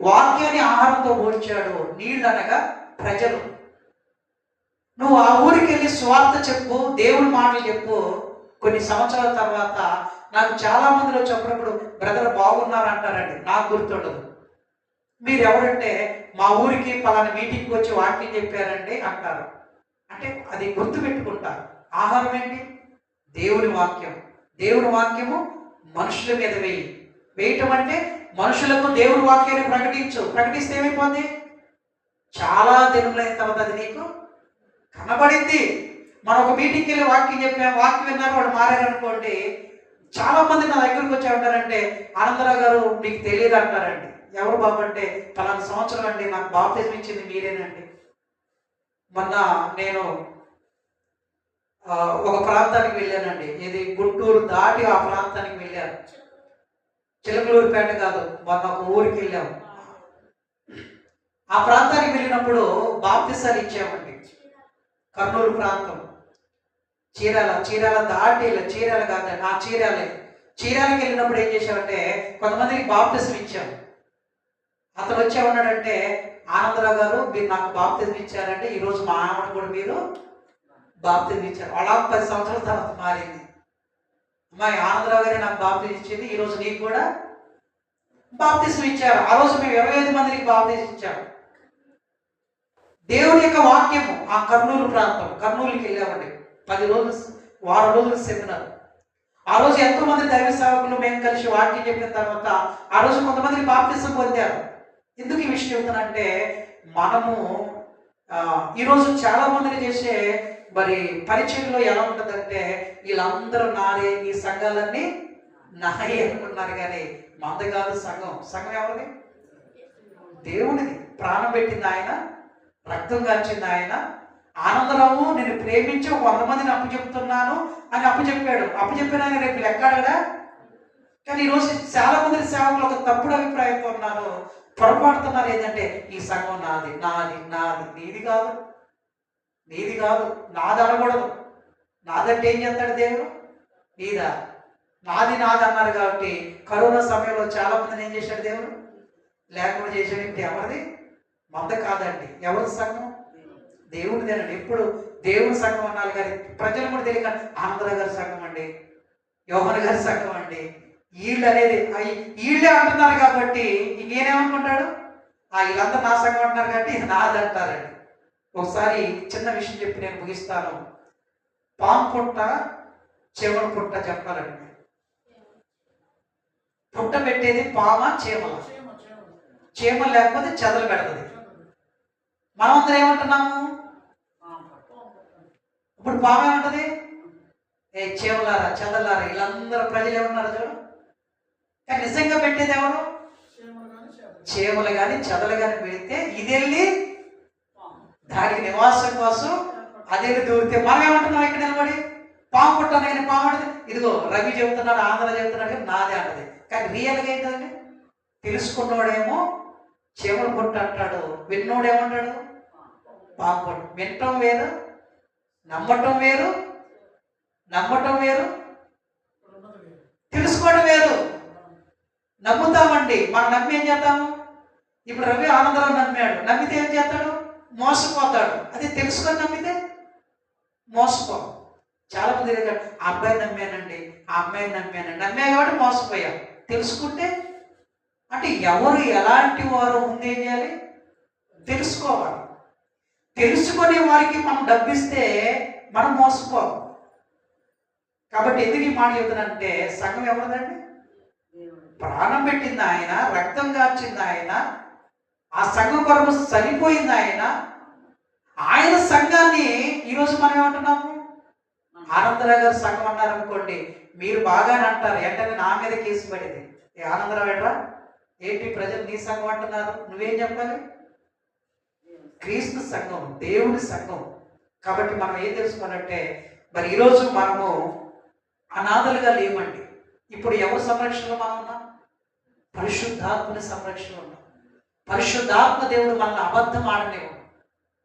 వాక్యాన్ని ఆహారంతో పోల్చాడు. నీళ్ళు అనగా ప్రజలు. నువ్వు ఆ ఊరికి వెళ్ళి స్వార్థ చెప్పు, దేవుని మాటలు చెప్పు. కొన్ని సంవత్సరాల తర్వాత నాకు చాలా మందిలో చెప్పినప్పుడు బ్రదర్ బాగున్నారు అంటారండి. నాకు గుర్తుండదు. మీరు ఎవరంటే మా ఊరికి పలానా మీటింగ్కి వచ్చి వాక్యం చెప్పారండి అంటారు. అంటే అది గుర్తు పెట్టుకుంటారు. ఆహారం ఏంటి? దేవుని వాక్యం. దేవుని వాక్యము మనుషుల మీద వేయటం అంటే మనుషులకు దేవుని వాక్యాన్ని ప్రకటిస్తే ఏమైపోద్ది? చాలా దినములైన తర్వాత అది నీకు కనబడింది. మనం ఒక మీటింగ్కి వెళ్ళి వాక్యం చెప్పాము, వాక్యం విన్నారు, వాడు మారారనుకోండి. చాలా మంది నా దగ్గరికి వచ్చి ఉంటారంటే, ఆనందరావు గారు మీకు తెలియదు అంటారండి. ఎవరు బాబు అంటే, పలానా సంవత్సరం అండి నాకు బాప్తిజం ఇచ్చింది మీరేనండి. మొన్న నేను ఒక ప్రాంతానికి వెళ్ళానండి. ఇది గుంటూరు దాటి ఆ ప్రాంతానికి వెళ్ళాను. చిలకలూరుపేట కాదు, మొన్న ఒక ఊరికి వెళ్ళాము. ఆ ప్రాంతానికి వెళ్ళినప్పుడు బాప్తిసాలు ఇచ్చామండి. కర్నూలు ప్రాంతం, చీరాల దాటి చీరాల కాదండి, చీరాలకి వెళ్ళినప్పుడు ఏం చేశామంటే కొంతమందికి బాప్తిజం ఇచ్చాము. అతను వచ్చేమన్నాడంటే, ఆనందరావు గారు మీరు నాకు బాప్తిజం ఇచ్చారంటే ఈరోజు మా ఆమెను కూడా మీరు బాప్తిజం ఇచ్చారు. అలా 10 సంవత్సరాల తర్వాత మారింది. అమ్మాయి ఆనందరావు గారే నాకు బాప్తిజం ఇచ్చింది, ఈరోజు నీకు కూడా బాప్తిజం ఇచ్చారు. ఆ రోజు మేము 25 మందికి బాప్తిజం ఇచ్చాము. దేవుని యొక్క వాక్యము. ఆ కర్నూలు ప్రాంతం, కర్నూలుకి వెళ్ళామండి. 10 రోజులు, వారం రోజులు సెమినార్. ఆ రోజు ఎంతో మంది దైవ సేవకులు మేము కలిసి వాక్యం చెప్పిన తర్వాత ఆ రోజు కొంతమందికి బాప్తిజం పొందారు. ఎందుకు ఈ విషయం చెప్తానంటే, మనము ఈరోజు చాలా మందిని చేసే మరి పరిచయంలో ఎలా ఉంటుందంటే, వీళ్ళందరూ నారే, ఈ సంఘాలన్నీ నాయే అనుకున్నారు. కానీ మంద కాదు సంఘం. సంఘం ఎవరిది? దేవునిది. ప్రాణం పెట్టింది ఆయన, రక్తం కాల్చింది ఆయన. ఆనందరావు నేను ప్రేమించి 100 మందిని అప్పచెప్తున్నాను అని అప్పచెప్పాడు. అప్పచెప్పిన ఆయన రేపు లెక్కాడా? కానీ ఈరోజు చాలా మంది సేవకులు ఒక తప్పుడు అభిప్రాయంతో ఉన్నారు, పొరపాడుతున్నారు. ఏంటంటే ఈ సంఘం నాది, నాది, నాది. నీది కాదు, నీది కాదు, నాది అనకూడదు. నాదంటే ఏం చేస్తాడు దేవుడు? నీదా? నాది నాది అన్నారు కాబట్టి కరోనా సమయంలో చాలా మందిని ఏం చేశాడు దేవుడు? లేకుండా చేశాడు. ఇప్పుడు ఎవరిది? మంద కాదండి. ఎవరి సంఘం? దేవుడిదేనండి. ఎప్పుడు దేవుని సంఘం అన్నారు. కానీ ప్రజలు కూడా తెలియక ఆనందరావు గారి సంఘం అండి, యోహన్ గారి సంఘం అండి, వీళ్ళు అనేది వీళ్ళే అంటున్నారు కాబట్టి ఇంకేనేమనుకుంటాడు? వీళ్ళంతా నా సంఘం అంటున్నారు కాబట్టి నాది అంటారండి. ఒకసారి చిన్న విషయం చెప్పి నేను ముగిస్తాను. పాము పుట్ట, చీమల పుట్ట చెప్పాలండి. పుట్ట పెట్టేది పామా చీమల? చీమలు లేకపోతే చెదలు పెడుతుంది. మనమందరం ఏమంటున్నాము? ఇప్పుడు పాము ఏమంటది? చీమలారా, చెదలారా, వీళ్ళందరూ ప్రజలు ఏమన్నారు చూడు. కానీ నిజంగా పెట్టేది ఎవరు? చీమలు కానీ చెదలు కానీ పెడితే ఇది వెళ్ళి దానికి నివాసం కోసం అదే దూరితే మనం ఏమంటున్నాం? ఇక్కడ నిలబడి పాము పుట్టాను కానీ పాము అంటే ఇదిగో రవి చెబుతున్నాడు, ఆంధ్ర చెబుతున్నాడు కానీ నాదే అంటది. కానీ రియల్గా ఏంటండి? తెలుసుకున్నవాడేమో చీమల పుట్ట అంటాడు, విన్నోడేమంటాడు? పాము పుట్ట. వినటం వేరు, నమ్మటం వేరు. నమ్మటం వేరు, తెలుసుకోవడం వేరు. నమ్ముతామండి, మనం నమ్మి ఏం చేద్దాము? ఇప్పుడు రవి ఆనందరావు నమ్మాడు, నమ్మితే ఏం చేస్తాడు? మోసపోతాడు. అది తెలుసుకొని నమ్మితే మోసపో. చాలా మంది ఆ అబ్బాయి నమ్మానండి, ఆ అమ్మాయిని నమ్మానండి, నమ్మే కాబట్టి మోసపోయాం. తెలుసుకుంటే అంటే ఎవరు ఎలాంటి వారు ముందు ఏం చేయాలి? తెలుసుకోవాలి. తెలుసుకొని వారికి మనం డబ్బిస్తే మనం మోసపోం. కాబట్టి ఎందుకు ఈ మాట చెబుతానంటే, సంఘం ఎవరిదండి? ప్రాణం పెట్టింది ఆయన, రక్తం కార్చింది ఆయన, ఆ సంఘం కొరకు చనిపోయింది ఆయన. ఆయన సంఘాన్ని ఈరోజు మనం ఏమంటున్నాము? ఆనందరావు గారు సంఘం అన్నారనుకోండి, మీరు బాగానే అంటారు, వెంటనే నా మీద కేసు పడింది. ఏ ఆనందరావు ఎట్రా, ఏంటి ప్రజలు నీ సంఘం అంటున్నారు, నువ్వేం చెప్పాలి? క్రీస్తు సంఘం, దేవుని సంఘం. కాబట్టి మనం ఏం తెలుసుకోవాలంటే, మరి ఈరోజు మనము అనాథలుగా లేమండి. ఇప్పుడు ఎవరి సంరక్షణలో మనం ఉన్నాం? పరిశుద్ధాత్మని సంరక్షణ ఉన్నాం. పరిశుద్ధాత్మ దేవుడు మనల్ని అబద్ధం ఆడలేవు.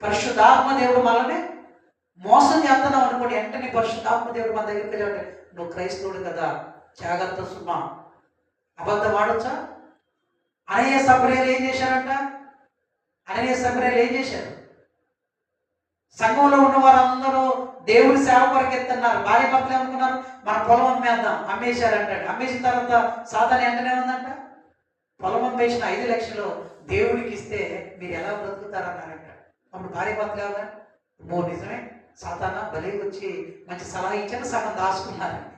పరిశుద్ధాత్మ దేవుడు మనల్ని మోసం చేస్తున్నాం అనుకోండి, వెంటనే పరిశుద్ధాత్మ దేవుడు మన దగ్గరికి వెళ్ళాడు, నువ్వు క్రైస్తవుడు కదా, జాగ్రత్త సుమా. అబద్ధం ఆడొచ్చా? అననీయ సప్రియలు ఏం చేశారంట? అననీయ సప్రియలు ఏం చేశారు? సంఘంలో ఉన్న వారందరూ దేవుడి సేవ కొరకు ఎత్తున్నారు. భార్య భర్తలు ఏమనుకున్నారు? మన పొలం అమ్మేద్దాం, అమ్మేశారంటాడు. అమ్మేసిన తర్వాత సాధారణ ఎంతనే ఉందంట, పొలం అమ్మేసిన 5 లక్షలు దేవుడికి ఇస్తే మీరు ఎలా బ్రతుకుతారన్నారంట. అప్పుడు భార్య భర్తలు ఏమన్నా, నిజమే, సాధారణ బలి వచ్చి మంచి సలహా ఇచ్చారు, సగం దాచుకున్నారండి.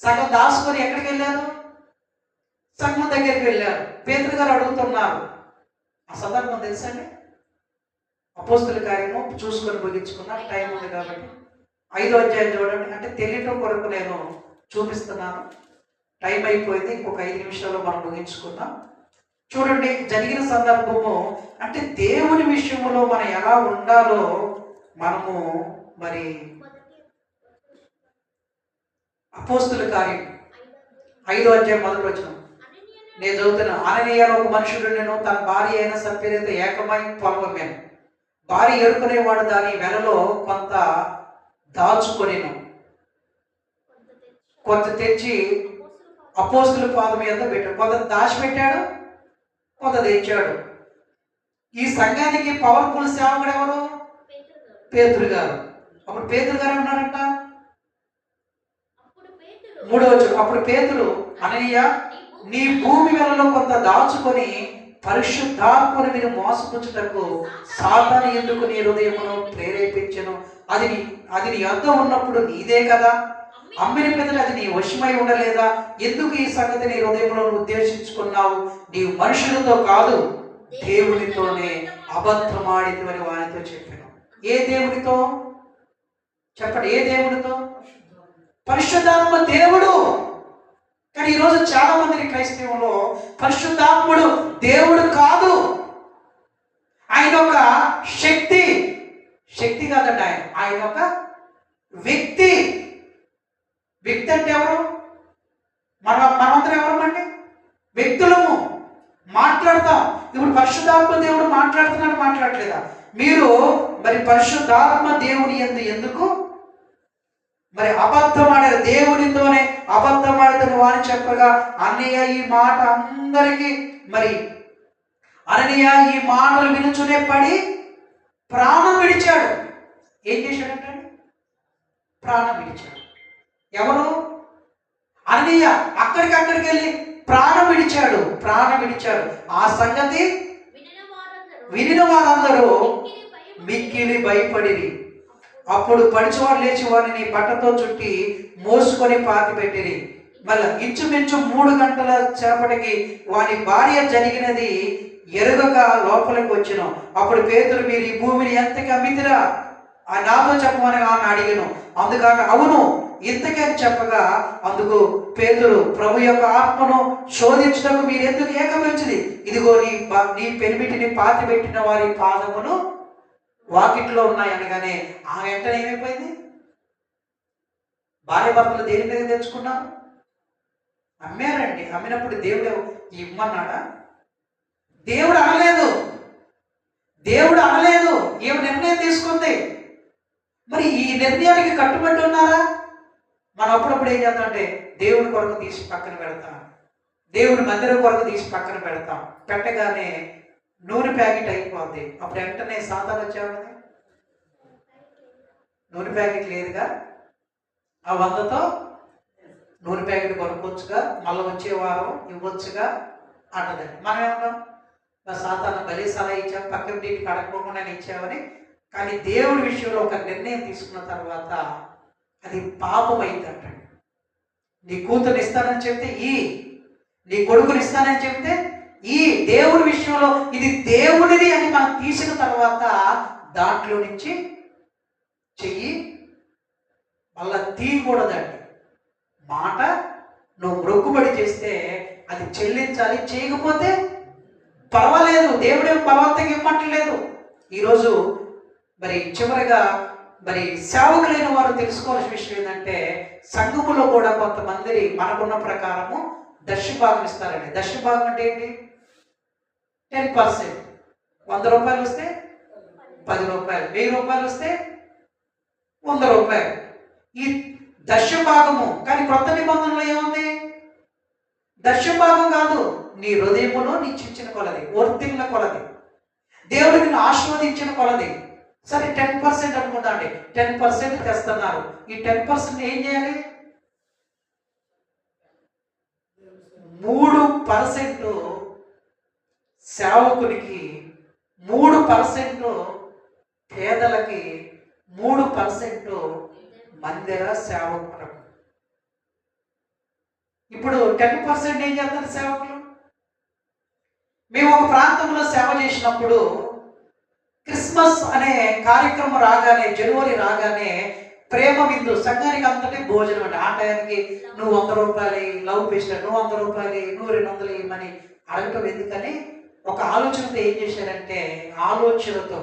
సగం దాచుకొని ఎక్కడికి వెళ్ళారు? సంఘం దగ్గరికి వెళ్ళారు. పేతురు గారు అడుగుతున్నారు. ఆ సందర్భం తెలుసండి? అపోస్తుల కార్యము చూసుకొని ముగించుకున్నారు, టైం ఉంది కాబట్టి 5వ అధ్యాయం చూడండి. అంటే తెలియటం కొరకు నేను చూపిస్తున్నాను. టైం అయిపోయింది, ఇంకొక 5 నిమిషాల్లో మనం ముగించుకుందాం. చూడండి, జరిగిన సందర్భము అంటే దేవుని విషయంలో మనం ఎలా ఉండాలో మనము మరి అపోస్తుల కార్యం 5వ అధ్యాయం 1వ వచనం నేను చదువుతున్నా. అననీయ అనే ఒక మనుషుడు నేను తన భార్య అయిన సప్యరేతో ఏకమై పొలం అమ్మాను. భార్య ఎరుకునేవాడు దాని వెలలో కొంత దాచుకొనిను, కొంత తెచ్చి అపోస్తుల పాదం మీద పెట్టాడు. కొంత దాచిపెట్టాడు, కొంత తెచ్చాడు. ఈ సంఘానికి పవర్ఫుల్ సేవకుడు ఎవరు? పేతురు గారు. అప్పుడు పేతురు గారు ఉన్నారంట 3వ వచనం. అప్పుడు పేతురు, అననీయ, నీ భూమి వెలలో కొంత దాచుకొని పరిశుద్ధాత్మను మీరు మోసపుచ్చుటకు సాతాను ఎందుకు నీ హృదయమును ప్రేరేపించెను? అది నీ వద్ద ఉన్నప్పుడు నీదే కదా, అమ్మిన పిదట అది నీ వశమై ఉండలేదా? ఎందుకు ఈ సంగతి నీ హృదయంలో ఉద్దేశించుకున్నావు? నీవు మనుషులతో కాదు, దేవునితోనే అబద్ధమాడితమని వానితో చెప్పాను. ఏ దేవుడితో చెప్పండి? ఏ దేవుడితో? పరిశుద్ధాత్మ దేవుడు. కానీ ఈరోజు చాలా మంది క్రైస్తవంలో పరిశుద్ధాత్ముడు దేవుడు కాదు, ఆయన ఒక శక్తి. శక్తి కాదండి, ఆయన ఒక వ్యక్తి. వ్యక్తి అంటే ఎవరు? మనమందరం ఎవరమండి? వ్యక్తులము. మాట్లాడతాం. ఇప్పుడు పరిశుద్ధాత్మ దేవుడు మాట్లాడుతున్నాడు, మాట్లాడలేదా? మీరు మరి పరిశుద్ధాత్మ దేవుని ఎందుకు మరి అబద్ధం ఆడారు? దేవునితోనే అబద్ధం ఆడుతున్న వారిని చెప్పగా అన్నయ్య ఈ మాట అందరికీ మరి అననీయ ఈ మాటలు వినుచునే పడి ప్రాణం విడిచాడు. ఏం చేశాడంటే ప్రాణం విడిచాడు. ఎవరు? అననీయ. అక్కడికి వెళ్ళి ప్రాణం విడిచాడు. ఆ సంగతి వినిన వారందరూ మిక్కిలి భయపడిరి. అప్పుడు పడిచివాడు లేచి వారిని బట్టతో చుట్టి మోసుకొని పాతి పెట్టిరి. మళ్ళీ ఇంచుమించు 3 గంటల చేపటికి వాని భార్య జరిగినది ఎరుగక లోపలికి వచ్చిన. అప్పుడు పేతురు, మీరు ఈ భూమిని ఎంతకి అమ్మితిరా నాతో చెప్పమని ఆమె అడిగాను. అందుకాక అవును ఇంతకే చెప్పగా అందుకు పేతురు, ప్రభు యొక్క ఆత్మను శోధించటకు మీరు ఎందుకు ఏకమించింది? ఇదిగో నీ పెనిమిటిని పాతి పెట్టిన వారి పాదములు వాకిట్లో ఉన్నాయి అనగానే ఆ వెంటనే ఏమైపోయింది? భార్య భర్తలు దేని మీద తెచ్చుకున్నారు? అమ్మారండి. అమ్మినప్పుడు దేవుడు ఇమ్మన్నాడా? దేవుడు అనలేదు. ఏమి నిర్ణయం తీసుకుంది? మరి ఈ నిర్ణయానికి కట్టుబడి ఉన్నారా? మనం అప్పుడప్పుడు ఏం చేస్తామంటే దేవుడి కొరకు తీసి పక్కన పెడతాం, దేవుడి మందిరం కొరకు తీసి పక్కన పెడతాం. పెట్టగానే నూనె ప్యాకెట్ అయిపోద్ది. అప్పుడు వెంటనే సాతాను వచ్చావు కదా, నూనె ప్యాకెట్ లేదుగా, ఆ 100తో నూనె ప్యాకెట్ కొనుక్కొచ్చుగా, మళ్ళీ వచ్చే వారం ఇవ్వచ్చుగా అంటదండి. మనం ఏమన్నాం, సాతాను బలి సలహా ఇచ్చాం, పక్కన నీటికి అడగకుండా ఇచ్చామని. కానీ దేవుడి విషయంలో ఒక నిర్ణయం తీసుకున్న తర్వాత అది పాపం అయిందంటండి. నీ కూతురు ఇస్తానని చెప్తే నీ కొడుకుని ఇస్తానని చెప్తే దేవుడి విషయంలో ఇది దేవుడిది అని మనం తీసిన తర్వాత దాంట్లో నుంచి చెయ్యి మళ్ళా తీయకూడదండి. మాట నువ్వు మొక్కుబడి చేస్తే అది చెల్లించాలి, చేయకపోతే పర్వాలేదు, దేవుడేం బలవంతంగా ఇవ్వట్లేదు. ఈరోజు మరి చివరిగా మరి సేవకులైన వారు తెలుసుకోవాల్సిన విషయం ఏంటంటే, సంఘములో కూడా కొంతమంది మనకున్న ప్రకారము దశభాగం ఇస్తారండి. దశభాగం అంటే ఏంటి? 10%. 100 రూపాయలు వస్తే 10 రూపాయలు, 1000 రూపాయలు వస్తే 100 రూపాయలు, ఈ దశభాగము. కానీ క్రొత్త నిబంధనలో ఏముంది? దశభాగం కాదు, నీ హృదయములో నీ చిచ్చిన కొలది, వర్తిల్ల కొలది, దేవుడిని ఆశీర్వదించిన కొలది. సరే 10% అనుకుంటా అండి, 10% తెస్తున్నారు. ఈ 10% ఏం చేయాలి? 3% సేవకునికి, 3% పేదలకి, 3% మందిర సేవకులకు. ఇప్పుడు 10% ఏం చేస్తారు సేవకులు? మేము ఒక ప్రాంతంలో సేవ చేసినప్పుడు క్రిస్మస్ అనే కార్యక్రమం రాగానే, జనవరి రాగానే ప్రేమ విందు, సంఘానికి అంతటి భోజనం అండి. ఆ టయానికి నువ్వు 100 రూపాయలు, లవ్ పేస్ట్ నువ్వు 100 రూపాయలు, నువ్వు 200 ఇవ్వమని అడగటం ఎందుకని ఒక ఆలోచనతో ఏం చేశారంటే, ఆలోచనతో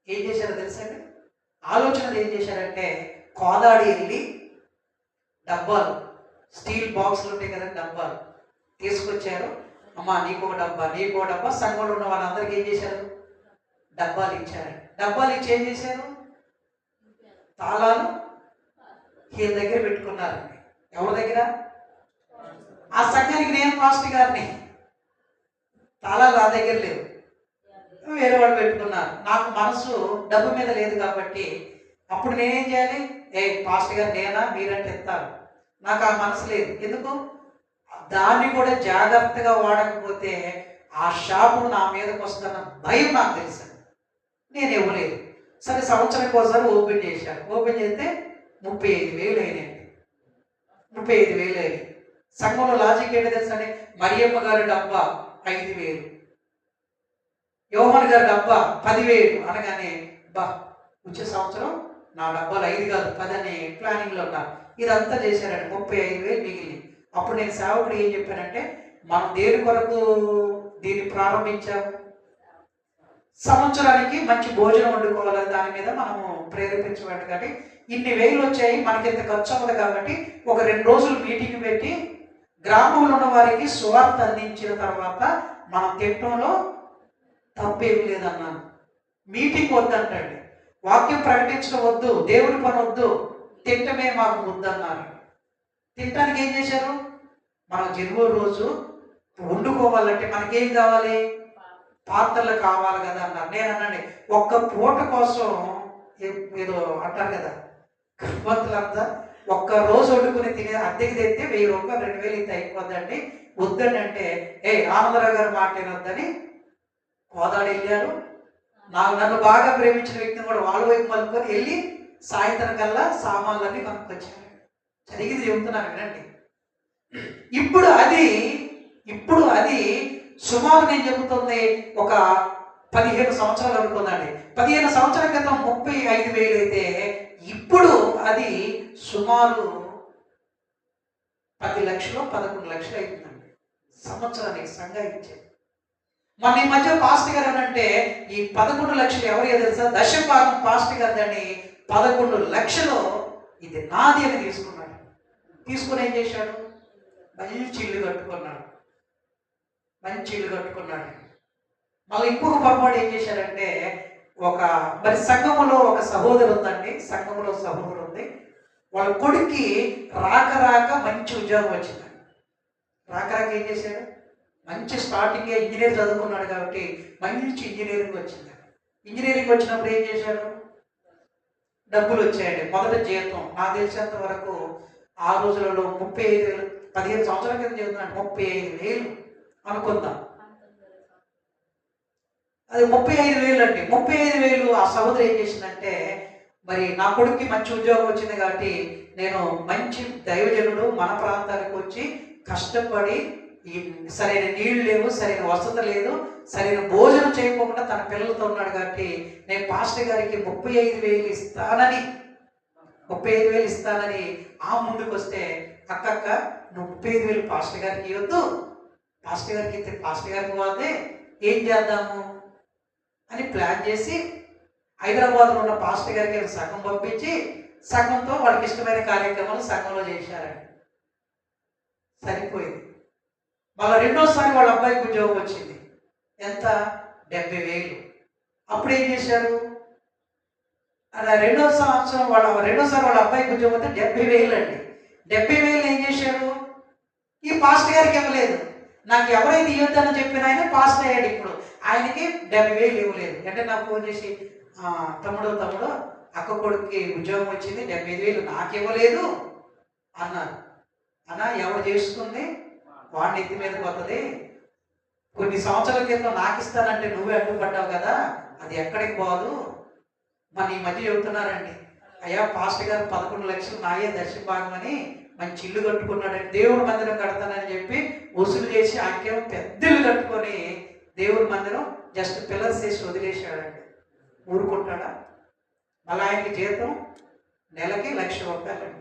ఏం చేశారో తెలుసండి? ఆలోచనతో ఏం చేశారంటే, కోదాడి వెళ్ళి డబ్బాలు, స్టీల్ బాక్సులు ఉంటాయి కదా, డబ్బాలు తీసుకొచ్చారు. అమ్మా నీకో డబ్బా, నీకో డబ్బా. సంఘంలో ఉన్న వాళ్ళందరికీ ఏం చేశారు? డబ్బాలు ఇచ్చారు. డబ్బాలు ఇచ్చి ఏం చేశారు? తాళాలు వీళ్ళ దగ్గర పెట్టుకున్నారండి. ఎవరి దగ్గర? ఆ సంఘానికి నేను పాస్టర్ గారిని, తాళాలు నా దగ్గర లేవు, వేరే వాళ్ళు పెట్టుకున్నారు. నాకు మనసు డబ్బు మీద లేదు కాబట్టి అప్పుడు నేనేం చేయాలి? పాస్టర్ గారు నేనా, మీరంటే ఇస్తారు. నాకు ఆ మనసు లేదు. ఎందుకు? దాన్ని కూడా జాగ్రత్తగా వాడకపోతే ఆ షాపు నా మీదకి వస్తున్న భయం నాకు తెలుసు, నేను ఇవ్వలేదు. సరే సంవత్సరానికి ఒకసారి ఓపెన్ చేశాను. ఓపెన్ చేస్తే 35,000 అయినాయండి. 35,000 అయినాయి. సంఘంలో లాజిక్ ఏంటి తెలుసండి? మరియమ్మ గారి డబ్బా 5,000, యోహాన్ గారి డబ్బా 10,000 అనగానే వచ్చే సంవత్సరం నా డబ్బాలు 5 కాదు 10 అని ప్లానింగ్లో ఉన్నారు. ఇదంతా చేశారండి. 35,000 మిగిలింది. అప్పుడు నేను సేవకుడు ఏం చెప్పానంటే, మనం దేని కొరకు దీన్ని ప్రారంభించాము? సంవత్సరానికి మంచి భోజనం వండుకోవాలని దాని మీద మనము ప్రేరేపించబడి, కాబట్టి ఇన్ని వేలు వచ్చాయి, మనకి ఇంత ఖర్చు అవ్వదు కాబట్టి ఒక 2 రోజులు మీటింగ్ పెట్టి గ్రామంలో ఉన్న వారికి సువార్త అందించిన తర్వాత మనం తిట్టంలో తప్పేమి లేదన్నాను. మీటింగ్ వద్దంటండి, వాక్యం ప్రకటించడం వద్దు, దేవుడి పని వద్దు, తిట్టమే మాకు వద్దన్నారు. తిట్టడానికి ఏం చేశారు? మనం జనవరి రోజు వండుకోవాలంటే మనకేం కావాలి? పాత్రలు కావాలి కదా అన్నారు. నేను అన్నాండి, ఒక్క పూట కోసం ఏదో అంటారు కదా, గర్భవంతులంతా ఒక్క రోజు వండుకుని తినే అద్దెకి తెస్తే 1000 రూపాయలు 2,000 ఇంత అయిపోద్దండి, వద్దండి అంటే ఆనందరావు గారు మాట ఏనొద్దని కోదాడు వెళ్ళారు. నన్ను బాగా ప్రేమించిన వ్యక్తిని కూడా వాళ్ళ వైపు మలుపుకొని వెళ్ళి సాయంత్రం కల్లా సామాన్లన్నీ కొనుక్కొచ్చారు. జరిగింది చెబుతున్నాను వినండి. ఇప్పుడు అది సుమారు నేను చెబుతుంది ఒక 15 సంవత్సరాలు అనుకుందండి. 15 సంవత్సరాల క్రితం 35,000 అయితే ఇప్పుడు అది సుమారు 10 లక్షలు 11 లక్షలు అవుతుందండి సంవత్సరానికి సంఘం ఇచ్చేది. మన ఈ మధ్య పాస్టర్ గారు అంటే ఈ 11 లక్షలు ఎవరికి తెలుసా? దశభాగం పాస్టర్ గారు దాన్ని 11 లక్షలు ఇది నాది అని తీసుకున్నాడు. తీసుకుని ఏం చేశాడు? మంచి ఇల్లు కట్టుకున్నాడు. మళ్ళీ ఇంకొక పొరపాటు ఏం చేశారంటే, మరి సంఘములో ఒక సహోదరు ఉందండి, సంఘములో సహోదరు ఉంది. వాళ్ళ కొడుక్కి రాక రాక మంచి ఉద్యోగం వచ్చింది. రాక రాక ఏం చేశాడు? మంచి స్టార్టింగే ఇంజనీర్ చదువుకున్నాడు కాబట్టి మంచి ఇంజనీరింగ్ వచ్చింది. ఇంజనీరింగ్ వచ్చినప్పుడు ఏం చేశాడు? డబ్బులు వచ్చాయండి. మొదట జీతం నాకు తెలిసినంత వరకు ఆ రోజులలో 35,000, 15 సంవత్సరాల కింద చెబుతున్నాడు, 35,000 అనుకుందాం. అది 35,000 అండి. 35,000 ఆ సహోదరు ఏం చేసిందంటే, మరి నా కొడుక్కి మంచి ఉద్యోగం వచ్చింది కాబట్టి నేను మంచి దైవజనుడు మన ప్రాంతానికి వచ్చి కష్టపడి, ఈ సరైన నీళ్లు లేవు, సరైన వసతి లేదు, సరైన భోజనం చేయకుండా తన పిల్లలతో ఉన్నాడు కాబట్టి నేను పాస్టర్ గారికి 35,000 ఇస్తానని 35,000 ఇస్తానని ఆ ముందుకు వస్తే, అక్కక్క నువ్వు 35,000 పాస్టర్ గారికి ఇవ్వద్దు, పాస్టర్ గారికి ఇస్తే పాస్టర్ గారికి పోతే ఏం చేద్దాము అని ప్లాన్ చేసి హైదరాబాద్లో ఉన్న పాస్టర్ గారికి సగం పంపించి సగంతో వాళ్ళకి ఇష్టమైన కార్యక్రమాలు సగంలో చేశారండి. సరిపోయింది. మళ్ళీ రెండోసారి వాళ్ళ అబ్బాయికి ఉద్యోగం వచ్చింది. ఎంత? 70,000. అప్పుడు ఏం చేశారు? అలా రెండోసారి వాళ్ళ అబ్బాయికి ఉద్యోగం వస్తే 70,000 అండి. 70,000 ఏం చేశారు? ఈ పాస్టర్ గారికి ఇవ్వలేదు. నాకు ఎవరైతే ఇవ్వద్దని చెప్పిన ఆయన పాస్టర్ అయ్యాడు. ఇప్పుడు ఆయనకి 70,000 ఇవ్వలేదు. అంటే నాకు ఫోన్ చేసి, తమ్ముడు అక్క కొడుకుకి ఉద్యోగం వచ్చింది, 75,000 నాకు ఇవ్వలేదు అన్నారు. అన్న ఎవరు చేసుకుంది వాడిని ఎత్తి మీద పోతుంది. కొన్ని సంవత్సరాల క్రితం నాకు ఇస్తానంటే నువ్వే అడ్డుపడ్డావు కదా, అది ఎక్కడికి పోదు. మన ఈ మధ్య చెబుతున్నారండి, అయ్యా పాస్టర్ గారు 11 లక్షలు నాయే దర్శన భాగం అని మంచి ఇల్లు కట్టుకున్నాడని, దేవుడి మందిరం కడతానని చెప్పి వసూలు చేసి ఆయనకేమో పెద్ద ఇల్లు కట్టుకొని దేవుడి మందిరం జస్ట్ పిల్లర్స్ వేసి వదిలేశాడండి. ఊరుకుంటాడా? మళ్ళీ ఆయనకి జీతం నెలకి 1,00,000 రూపాయలండి.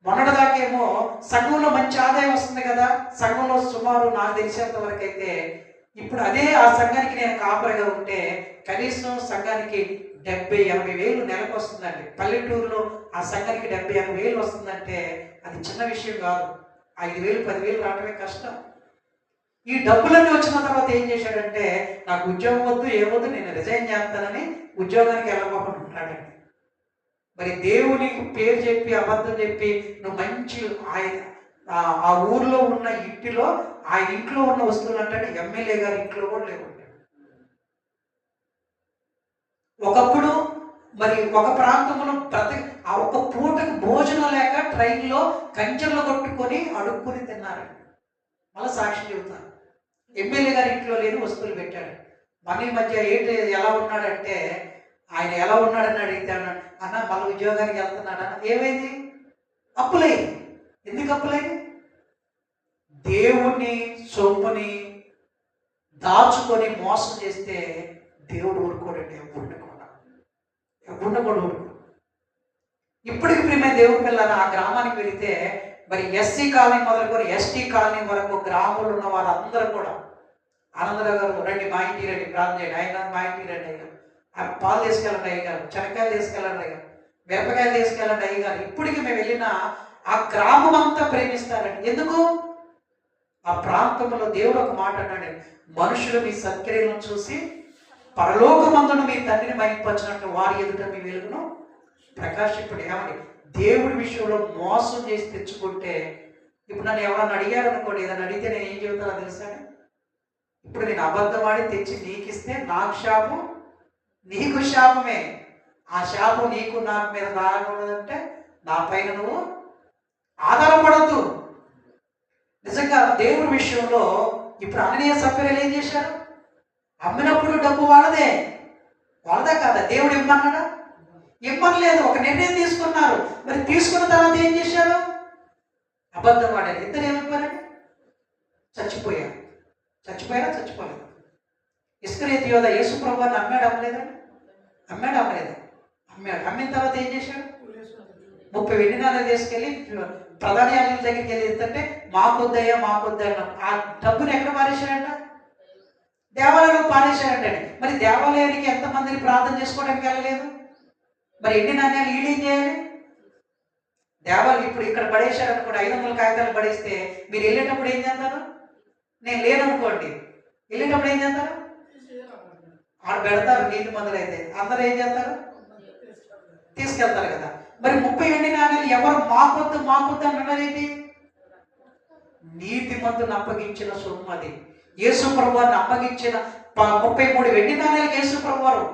మొన్నటిదాకేమో సంఘంలో మంచి ఆదాయం వస్తుంది కదా, సంఘంలో సుమారు నాకు తెలిసేంత వరకు అయితే ఇప్పుడు అదే ఆ సంఘానికి నేను కాపరిగా ఉంటే కనీసం సంఘానికి 70,000-80,000 నెలకు వస్తుందండి. పల్లెటూరులో ఆ సంఘానికి 70,000-80,000 వస్తుందంటే అది చిన్న విషయం కాదు. 5,000-10,000 రావటమే కష్టం. ఈ డబ్బులన్నీ వచ్చిన తర్వాత ఏం చేశాడంటే, నాకు ఉద్యోగం వద్దు ఏమొద్దు, నేను రిజైన్ చేస్తానని ఉద్యోగానికి వెళ్ళబోకుండా ఉంటాడండి. మరి దేవుని పేరు చెప్పి అబద్ధం చెప్పి నువ్వు మంచి ఆ ఊర్లో ఉన్న ఇంటిలో ఆ ఇంట్లో ఉన్న వస్తువులు అంటే ఎమ్మెల్యే గారి ఇంట్లో కూడా లేకుండా, ఒకప్పుడు మరి ఒక ప్రాంతంలో ఆ ఒక పూటకి భోజనం లేక ట్రైన్లో కంచెర్లు కొట్టుకొని అడుక్కుని తిన్నారండి. మళ్ళీ సాక్షి చెబుతాను, ఎమ్మెల్యే గారి ఇంట్లో లేని వస్తువులు పెట్టాడు. మన ఈ మధ్య ఏంటి ఎలా ఉన్నాడంటే, ఆయన ఎలా ఉన్నాడని అడిగితే అన్న మళ్ళీ ఉద్యోగానికి వెళ్తున్నాడన్న. ఏమైంది? అప్పులై. ఎందుకు అప్పులై? దేవుణ్ణి సొమ్ముని దాచుకొని మోసం చేస్తే దేవుడు ఊరుకోడండి. ఎవరిని కూడా ఊరుకో. ఇప్పటికి ప్రియమైన దేవుడి పిల్లలు ఆ గ్రామానికి వెళితే మరి ఎస్సీ కాలనీ మొదలుకొని ఎస్టీ కాలనీ వరకు గ్రామంలో ఉన్న వాళ్ళందరూ కూడా ఆనందరావు గారు రండి మా ఇంటికి రండి ప్రార్థన చేయండి, ఆయన మా ఇంటికి రండి అయ్యారు, పాలు తీసుకెళ్ళండి అయ్యగారు, శనక్కాయలు తీసుకెళ్ళండి అయ్యారు, మిరపకాయలు తీసుకెళ్ళండి అయ్యగారు. ఇప్పటికి మేము వెళ్ళినా ఆ గ్రామం అంతా ప్రేమిస్తారండి. ఎందుకు? ఆ ప్రాంతంలో దేవుడు ఒక మాట అన్నాడు, మనుషులు మీ సత్క్రియలను చూసి పరలోకమందును మీ తండ్రిని మహింపరిచినట్టు వారి ఎదుట మీ వెలుగును ప్రకాశింపడు. ఏమని? దేవుడి విషయంలో మోసం చేసి తెచ్చుకుంటే, ఇప్పుడు నన్ను ఎవరన్నా అడిగారు అనుకోండి, ఏదైనా అడిగితే నేను ఏం చెబుతానో తెలుసా? ఇప్పుడు నేను అబద్ధమాడి తెచ్చి నీకు ఇస్తే నాకు శాపం, నీకు శాపమే. ఆ శాపం నీకు నాకు మీద రాకూడదంటే నా పైన నువ్వు ఆధారపడద్దు. నిజంగా దేవుడి విషయంలో ఇప్పుడు అననీయ సభ్యులు ఏం చేశారు? అమ్మినప్పుడు డబ్బు వాళ్ళదే కాదా? దేవుడు ఇమ్మన్నాడా? ఇమ్మనలేదు. ఒక నిర్ణయం తీసుకున్నారు. మరి తీసుకున్న తర్వాత ఏం చేశారు? అబద్ధం ఆడారు. ఇద్దరు ఏమైపోయారండి? చచ్చిపోయారు. చచ్చిపోలేదు. ఇస్కరియోతు యోధా యేసు ప్రభువుని అమ్మాడు. అమ్మిన తర్వాత ఏం చేశాడు? 30 వెండి నాణాలు తీసుకెళ్ళి ప్రధాన యాజకుల దగ్గరికి వెళ్ళి ఇస్తుంటే మాకొద్దయ్యా ఆ డబ్బుని ఎక్కడ పారేశాడంట? దేవాలయంలో పారేశాడంటే. మరి దేవాలయానికి ఎంతమందిని ప్రార్థన చేసుకోవడానికి వెళ్ళలేదు? మరి ఎన్ని నాణ్యాలు ఈడేం చేయాలి? దేవాలయం ఇప్పుడు ఇక్కడ పడేశారనుకోండి, 500 కాగితాలు పడేస్తే మీరు వెళ్ళేటప్పుడు ఏం చేస్తారు? నేను లేననుకోండి, వెళ్ళేటప్పుడు ఏం చేస్తారు? ఆడ పెడతారు. నీటి మందులు అయితే అందరూ ఏం చేస్తారు? తీసుకెళ్తారు కదా. మరి 30 వెండి నాణ్యాలు ఎవరు మాకొద్దు అన్నదేంటి? నీతిమంతుని అప్పగించిన సొమ్ము అది. యేసు ప్రభువారిని అప్పగించిన 33 వెండి నాణ్యాలు యేసు ప్రభువారు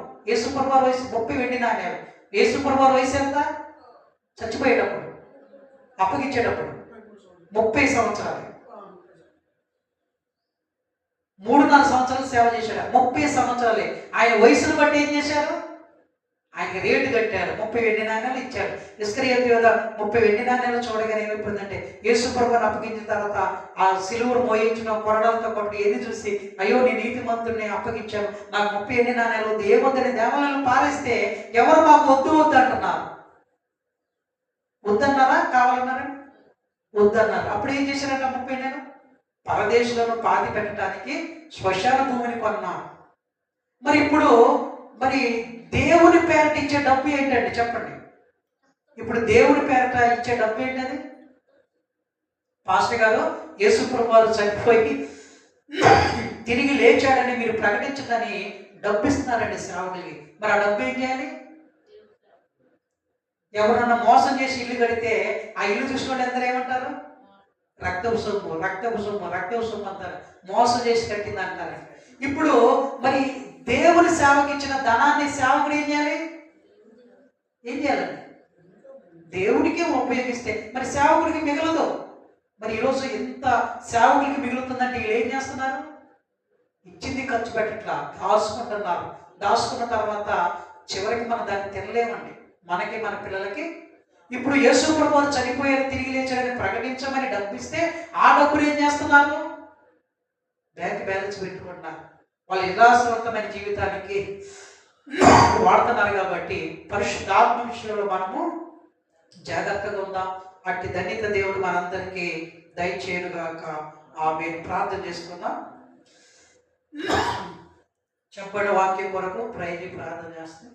వయసు 30 వెండి నాణ్యాలు. యేసు ప్రభువారు వయసు ఎంత? చచ్చిపోయేటప్పుడు, అప్పగించేటప్పుడు 30 సంవత్సరాలు, 3.5 సంవత్సరాలు సేవ చేశాడు. 30 సంవత్సరాలే. ఆయన వయసును బట్టి ఏం చేశారు? ఆయనకి రేటు కట్టారు. 30 వెండి నాణ్యాలు ఇచ్చారు. ఇస్కరియోతు యోధ 30 వెండి నాణ్యాలు చూడగానే ఏమైపోయిందంటే, యేసు ప్రభువుని అప్పగించిన తర్వాత ఆ సిలువను మోయించిన కొరడాలతో కొట్టి ఎన్ని చూసి, అయ్యో నీ నీతిమంతుడిని అప్పగించాను, నాకు 30 వెండి నాణ్యాలు వద్దు, ఏమొద్దని దేవాలయాలను పారేస్తే ఎవరు మాకు వద్దు అంటున్నారు. వద్దన్నారా? కావాలన్నారా? వద్దన్నారు. అప్పుడు ఏం చేశారంట? 30 నేను పరదేశులను పాతి పెట్టడానికి శ్మశాన భూమిని కొన్నారు. మరి ఇప్పుడు దేవుని పేరట ఇచ్చే డబ్బు ఏంటండి చెప్పండి? ఇప్పుడు దేవుని పేరట ఇచ్చే డబ్బు ఏంటది? పాస్టర్ గారు, యేసు ప్రభువారు చనిపోయి తిరిగి లేచాడని మీరు ప్రకటించదని డబ్బు ఇస్తున్నారండి సేవకులకి. మరి ఆ డబ్బు ఏం చేయాలి? ఎవరన్నా మోసం చేసి ఇల్లు కడితే ఆ ఇల్లు చూసుకోండి అందరూ ఏమంటారు? రక్తపు సొమ్ము అంటారు. మోసం చేసి కట్టింది అంటారు. ఇప్పుడు మరి దేవుని సేవకి ఇచ్చిన ధనాన్ని సేవకుడు ఏం చేయాలండి? దేవుడికి ఉపయోగిస్తే మరి సేవకుడికి మిగలదు. మరి ఈరోజు ఎంత సేవకుడికి మిగులుతుందంటే వీళ్ళు ఏం చేస్తున్నారు? ఇచ్చింది ఖర్చు పెట్టట్లా, దాచుకుంటున్నారు. దాచుకున్న తర్వాత చివరికి మనం దాన్ని తినలేమండి, మనకి మన పిల్లలకి. ఇప్పుడు యేసు ప్రభువు చనిపోయారు తిరిగి లేచారని ప్రకటించమని డబ్బు ఇస్తే ఆ డబ్బులు ఏం చేస్తున్నారు? బ్యాంక్ బ్యాలెన్స్ పెట్టుకుంటున్నారు. వాళ్ళ విలాసవంతమైన జీవితానికి వాడుతున్నారు. కాబట్టి పరిశుద్ధాత్మ విషయంలో మనము జాగ్రత్తగా ఉందాం. అట్టి ధన్యత దేవుడు మనందరికీ దయచేయుగాక. ఆమేన్. ప్రార్థన చేసుకుందాం. చెప్పండి వాక్యం కొరకు ప్రార్థన చేస్తాం.